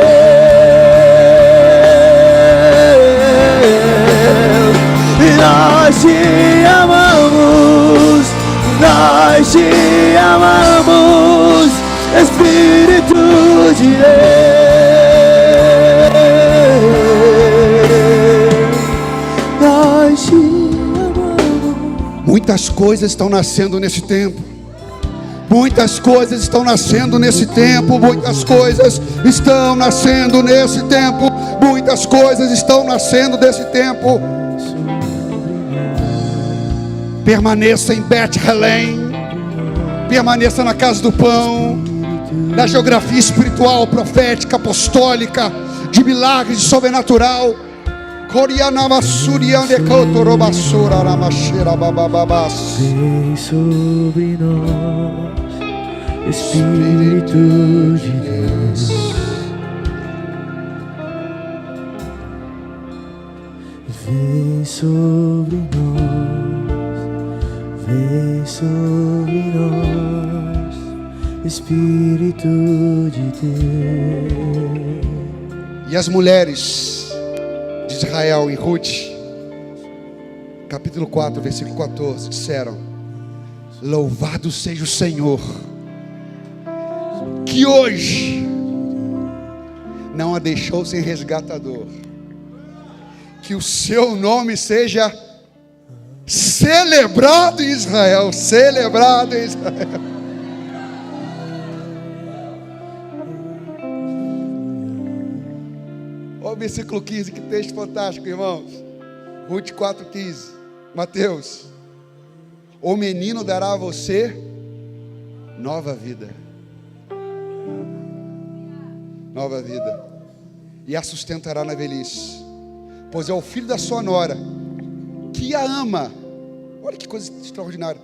[SPEAKER 2] Nós te amamos, nós te amamos, Espírito de Deus. Nós te amamos.
[SPEAKER 1] Muitas coisas estão nascendo nesse tempo. Muitas coisas estão nascendo nesse tempo. Muitas coisas estão nascendo nesse tempo. Muitas coisas estão nascendo desse tempo. Permaneça em Bethlehem. Permaneça na casa do pão, na geografia espiritual, profética, apostólica, de milagres, de sobrenatural.
[SPEAKER 2] Vem sobre nós, Espírito de Deus. Vem sobre nós, vem sobre nós, Espírito de Deus.
[SPEAKER 1] E as mulheres de Israel em Ruth, capítulo 4, versículo 14, disseram: louvado seja o Senhor, que hoje não a deixou sem resgatador. Que o seu nome seja celebrado em Israel, celebrado em Israel. Olha o versículo 15, que texto fantástico, irmãos. Ruth 4,15. Mateus: o menino dará a você nova vida. Nova vida. E a sustentará na velhice. Pois é o filho da sua nora, que a ama. Olha que coisa extraordinária.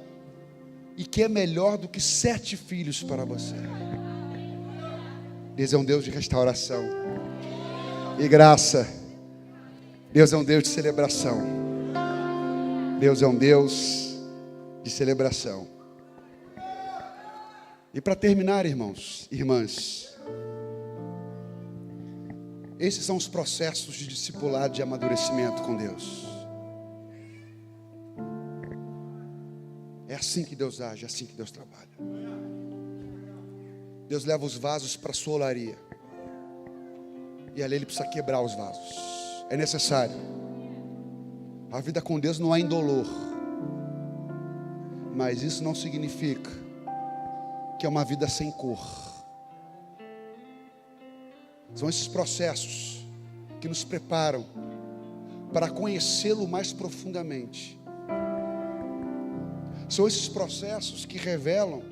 [SPEAKER 1] E que é melhor do que 7 filhos para você. Deus é um Deus de restauração e graça. Deus é um Deus de celebração. Deus é um Deus de celebração. E para terminar, irmãos, irmãs, esses são os processos de discipulado, de amadurecimento com Deus. É assim que Deus age, é assim que Deus trabalha. Deus leva os vasos para a sua olaria. E ali Ele precisa quebrar os vasos. É necessário. A vida com Deus não é indolor. Mas isso não significa que é uma vida sem cor. São esses processos que nos preparam para conhecê-lo mais profundamente. São esses processos que revelam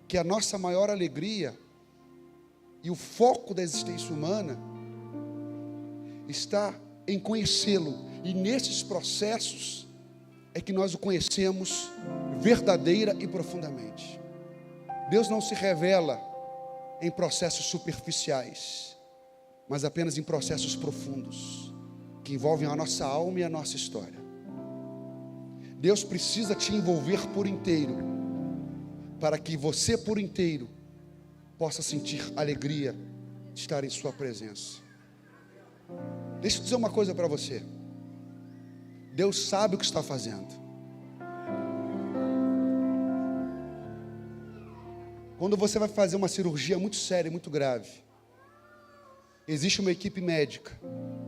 [SPEAKER 1] que a nossa maior alegria e o foco da existência humana está em conhecê-lo. E nesses processos é que nós o conhecemos verdadeira e profundamente. Deus não se revela em processos superficiais, mas apenas em processos profundos, que envolvem a nossa alma e a nossa história. Deus precisa te envolver por inteiro, para que você por inteiro possa sentir alegria de estar em sua presença. Deixa eu dizer uma coisa para você. Deus sabe o que está fazendo. Quando você vai fazer uma cirurgia muito séria, muito grave, existe uma equipe médica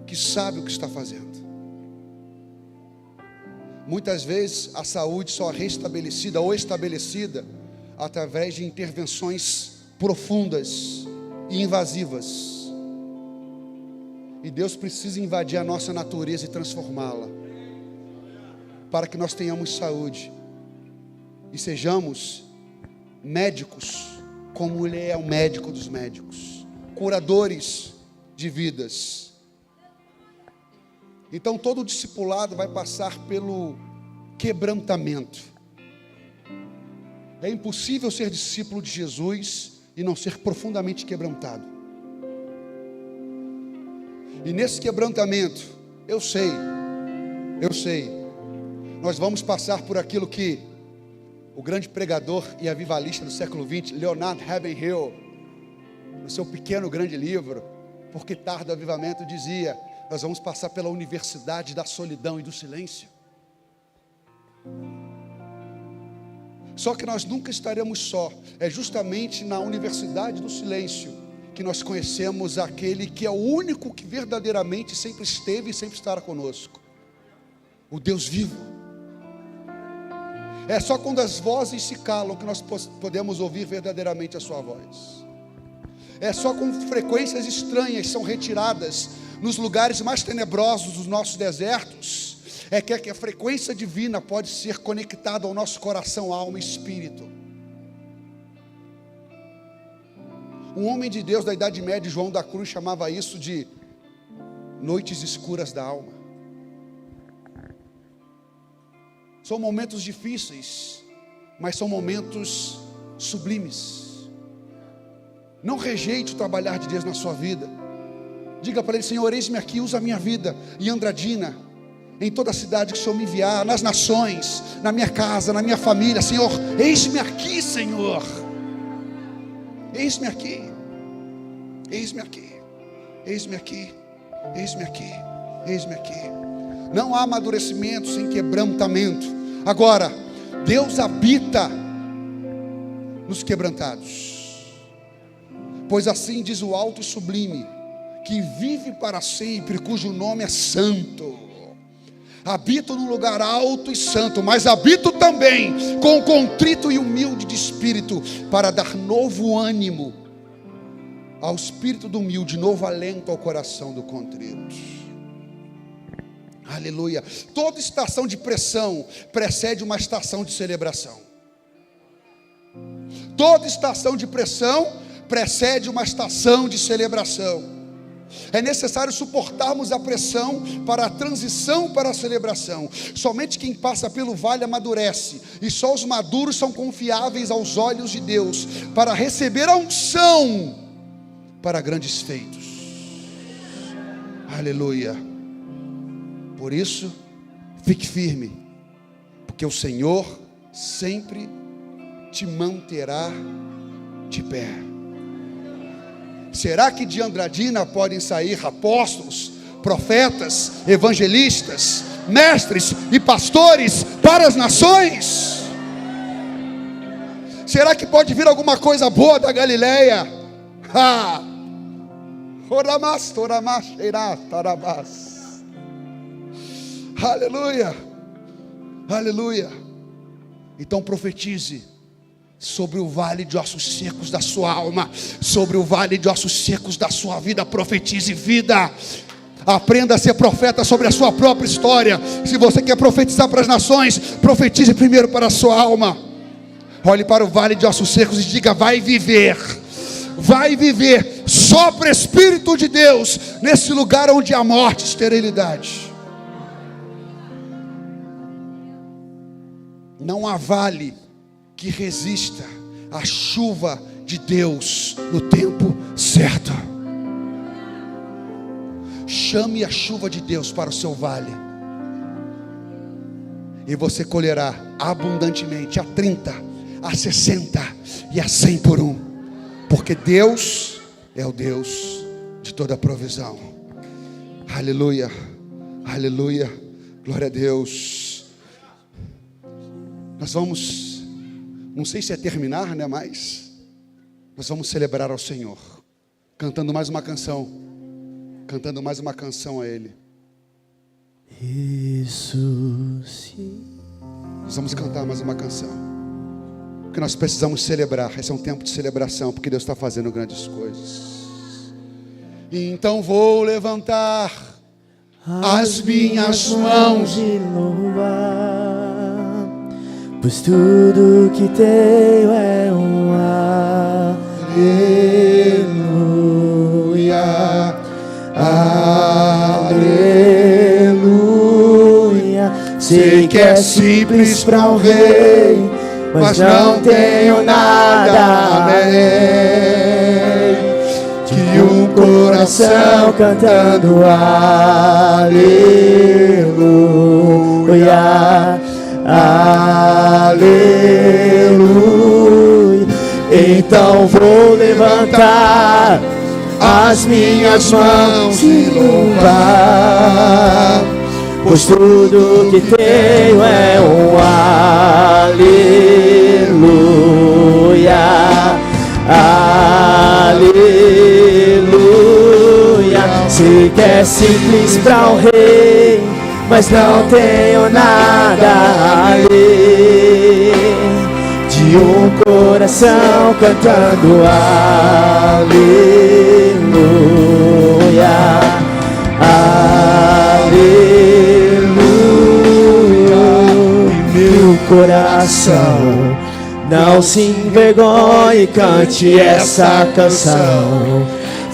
[SPEAKER 1] que sabe o que está fazendo. Muitas vezes a saúde só é restabelecida ou estabelecida através de intervenções profundas e invasivas. E Deus precisa invadir a nossa natureza e transformá-la, para que nós tenhamos saúde e sejamos médicos, como Ele é o médico dos médicos, curadores de vidas. Então todo discipulado vai passar pelo quebrantamento. É impossível ser discípulo de Jesus e não ser profundamente quebrantado. E nesse quebrantamento, eu sei, nós vamos passar por aquilo que o grande pregador e avivalista do século XX, Leonard Ravenhill, no seu pequeno grande livro, Por que Tarda o Avivamento, dizia: nós vamos passar pela universidade da solidão e do silêncio. Só que nós nunca estaremos só. É justamente na universidade do silêncio que nós conhecemos aquele que é o único que verdadeiramente sempre esteve e sempre estará conosco, o Deus vivo. É só quando as vozes se calam que nós podemos ouvir verdadeiramente a sua voz. É só quando frequências estranhas são retiradas nos lugares mais tenebrosos dos nossos desertos é que a frequência divina pode ser conectada ao nosso coração, alma e espírito. Um homem de Deus da Idade Média, João da Cruz, chamava isso de noites escuras da alma. São momentos difíceis, mas são momentos sublimes. Não rejeite o trabalhar de Deus na sua vida. Diga para Ele: Senhor, eis-me aqui, usa a minha vida em Andradina, em toda a cidade que o Senhor me enviar, nas nações, na minha casa, na minha família. Senhor, eis-me aqui, Senhor. Eis-me aqui, eis-me aqui, eis-me aqui, eis-me aqui, eis-me aqui. Não há amadurecimento sem quebrantamento. Agora, Deus habita nos quebrantados, pois assim diz o alto e sublime, que vive para sempre, cujo nome é santo. Habito num lugar alto e santo, mas habito também com o contrito e humilde de espírito, para dar novo ânimo ao espírito do humilde, novo alento ao coração do contrito. Aleluia. Toda estação de pressão precede uma estação de celebração. Toda estação de pressão precede uma estação de celebração. É necessário suportarmos a pressão para a transição para a celebração. Somente quem passa pelo vale amadurece, e só os maduros são confiáveis aos olhos de Deus para receber a unção para grandes feitos. Aleluia. Por isso, fique firme, porque o Senhor sempre te manterá de pé. Será que de Andradina podem sair apóstolos, profetas, evangelistas, mestres e pastores para as nações? Será que pode vir alguma coisa boa da Galileia? Ha! Oramas, toramas, eirá, tarabás. Aleluia. Aleluia. Então profetize sobre o vale de ossos secos da sua alma, sobre o vale de ossos secos da sua vida. Profetize vida. Aprenda a ser profeta sobre a sua própria história. Se você quer profetizar para as nações, profetize primeiro para a sua alma. Olhe para o vale de ossos secos e diga: vai viver. Vai viver. Sopra Espírito de Deus nesse lugar onde há morte e esterilidade. Não há vale que resista à chuva de Deus no tempo certo. Chame a chuva de Deus para o seu vale, e você colherá abundantemente, a 30, a 60 e a 100 por um, porque Deus é o Deus de toda provisão. Aleluia, aleluia, glória a Deus. Nós vamos, não sei se é terminar, né, mas nós vamos celebrar ao Senhor, cantando mais uma canção a Ele. Nós vamos cantar mais uma canção, porque nós precisamos celebrar. Esse é um tempo de celebração, porque Deus está fazendo grandes coisas. Então vou levantar as minhas mãos
[SPEAKER 2] e louvar, pois tudo que tenho é um aleluia, aleluia. Sei que é simples para o rei, mas não tenho nada além de um coração cantando aleluia, aleluia. Então vou levantar as minhas mãos e louvar, pois tudo que tenho é um aleluia, aleluia. Sei que é simples para o rei, mas não tenho nada além de um coração cantando aleluia, aleluia. E meu coração não se envergonhe, cante essa canção,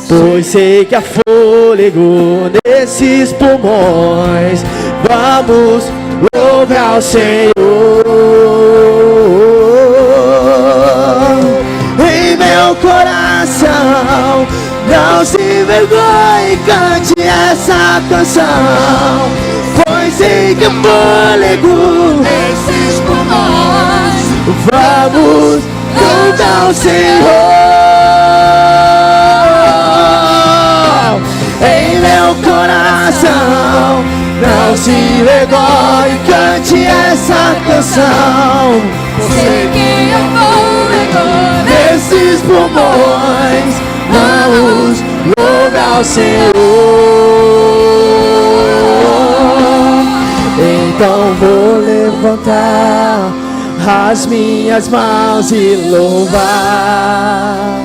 [SPEAKER 2] pois sei que há fôlego nesses pulmões. Vamos louvar ao Senhor. Em meu coração não se envergonhe, cante essa canção, pois sei que há fôlego nesses pulmões. Vamos louvar ao Senhor. Em meu coração não se envergonhe, cante essa canção, sei que eu vou nesses pulmões. Vamos louvar ao Senhor. Então vou levantar as minhas mãos e louvar,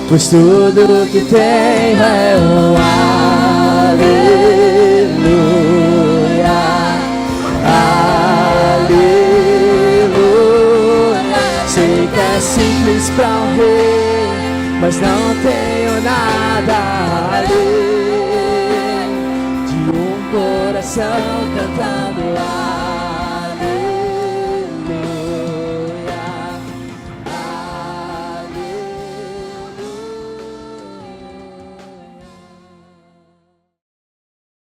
[SPEAKER 2] pois tudo que tenho é um aleluia, aleluia. Sei que é simples para o rei, mas não tenho nada além de um coração cantando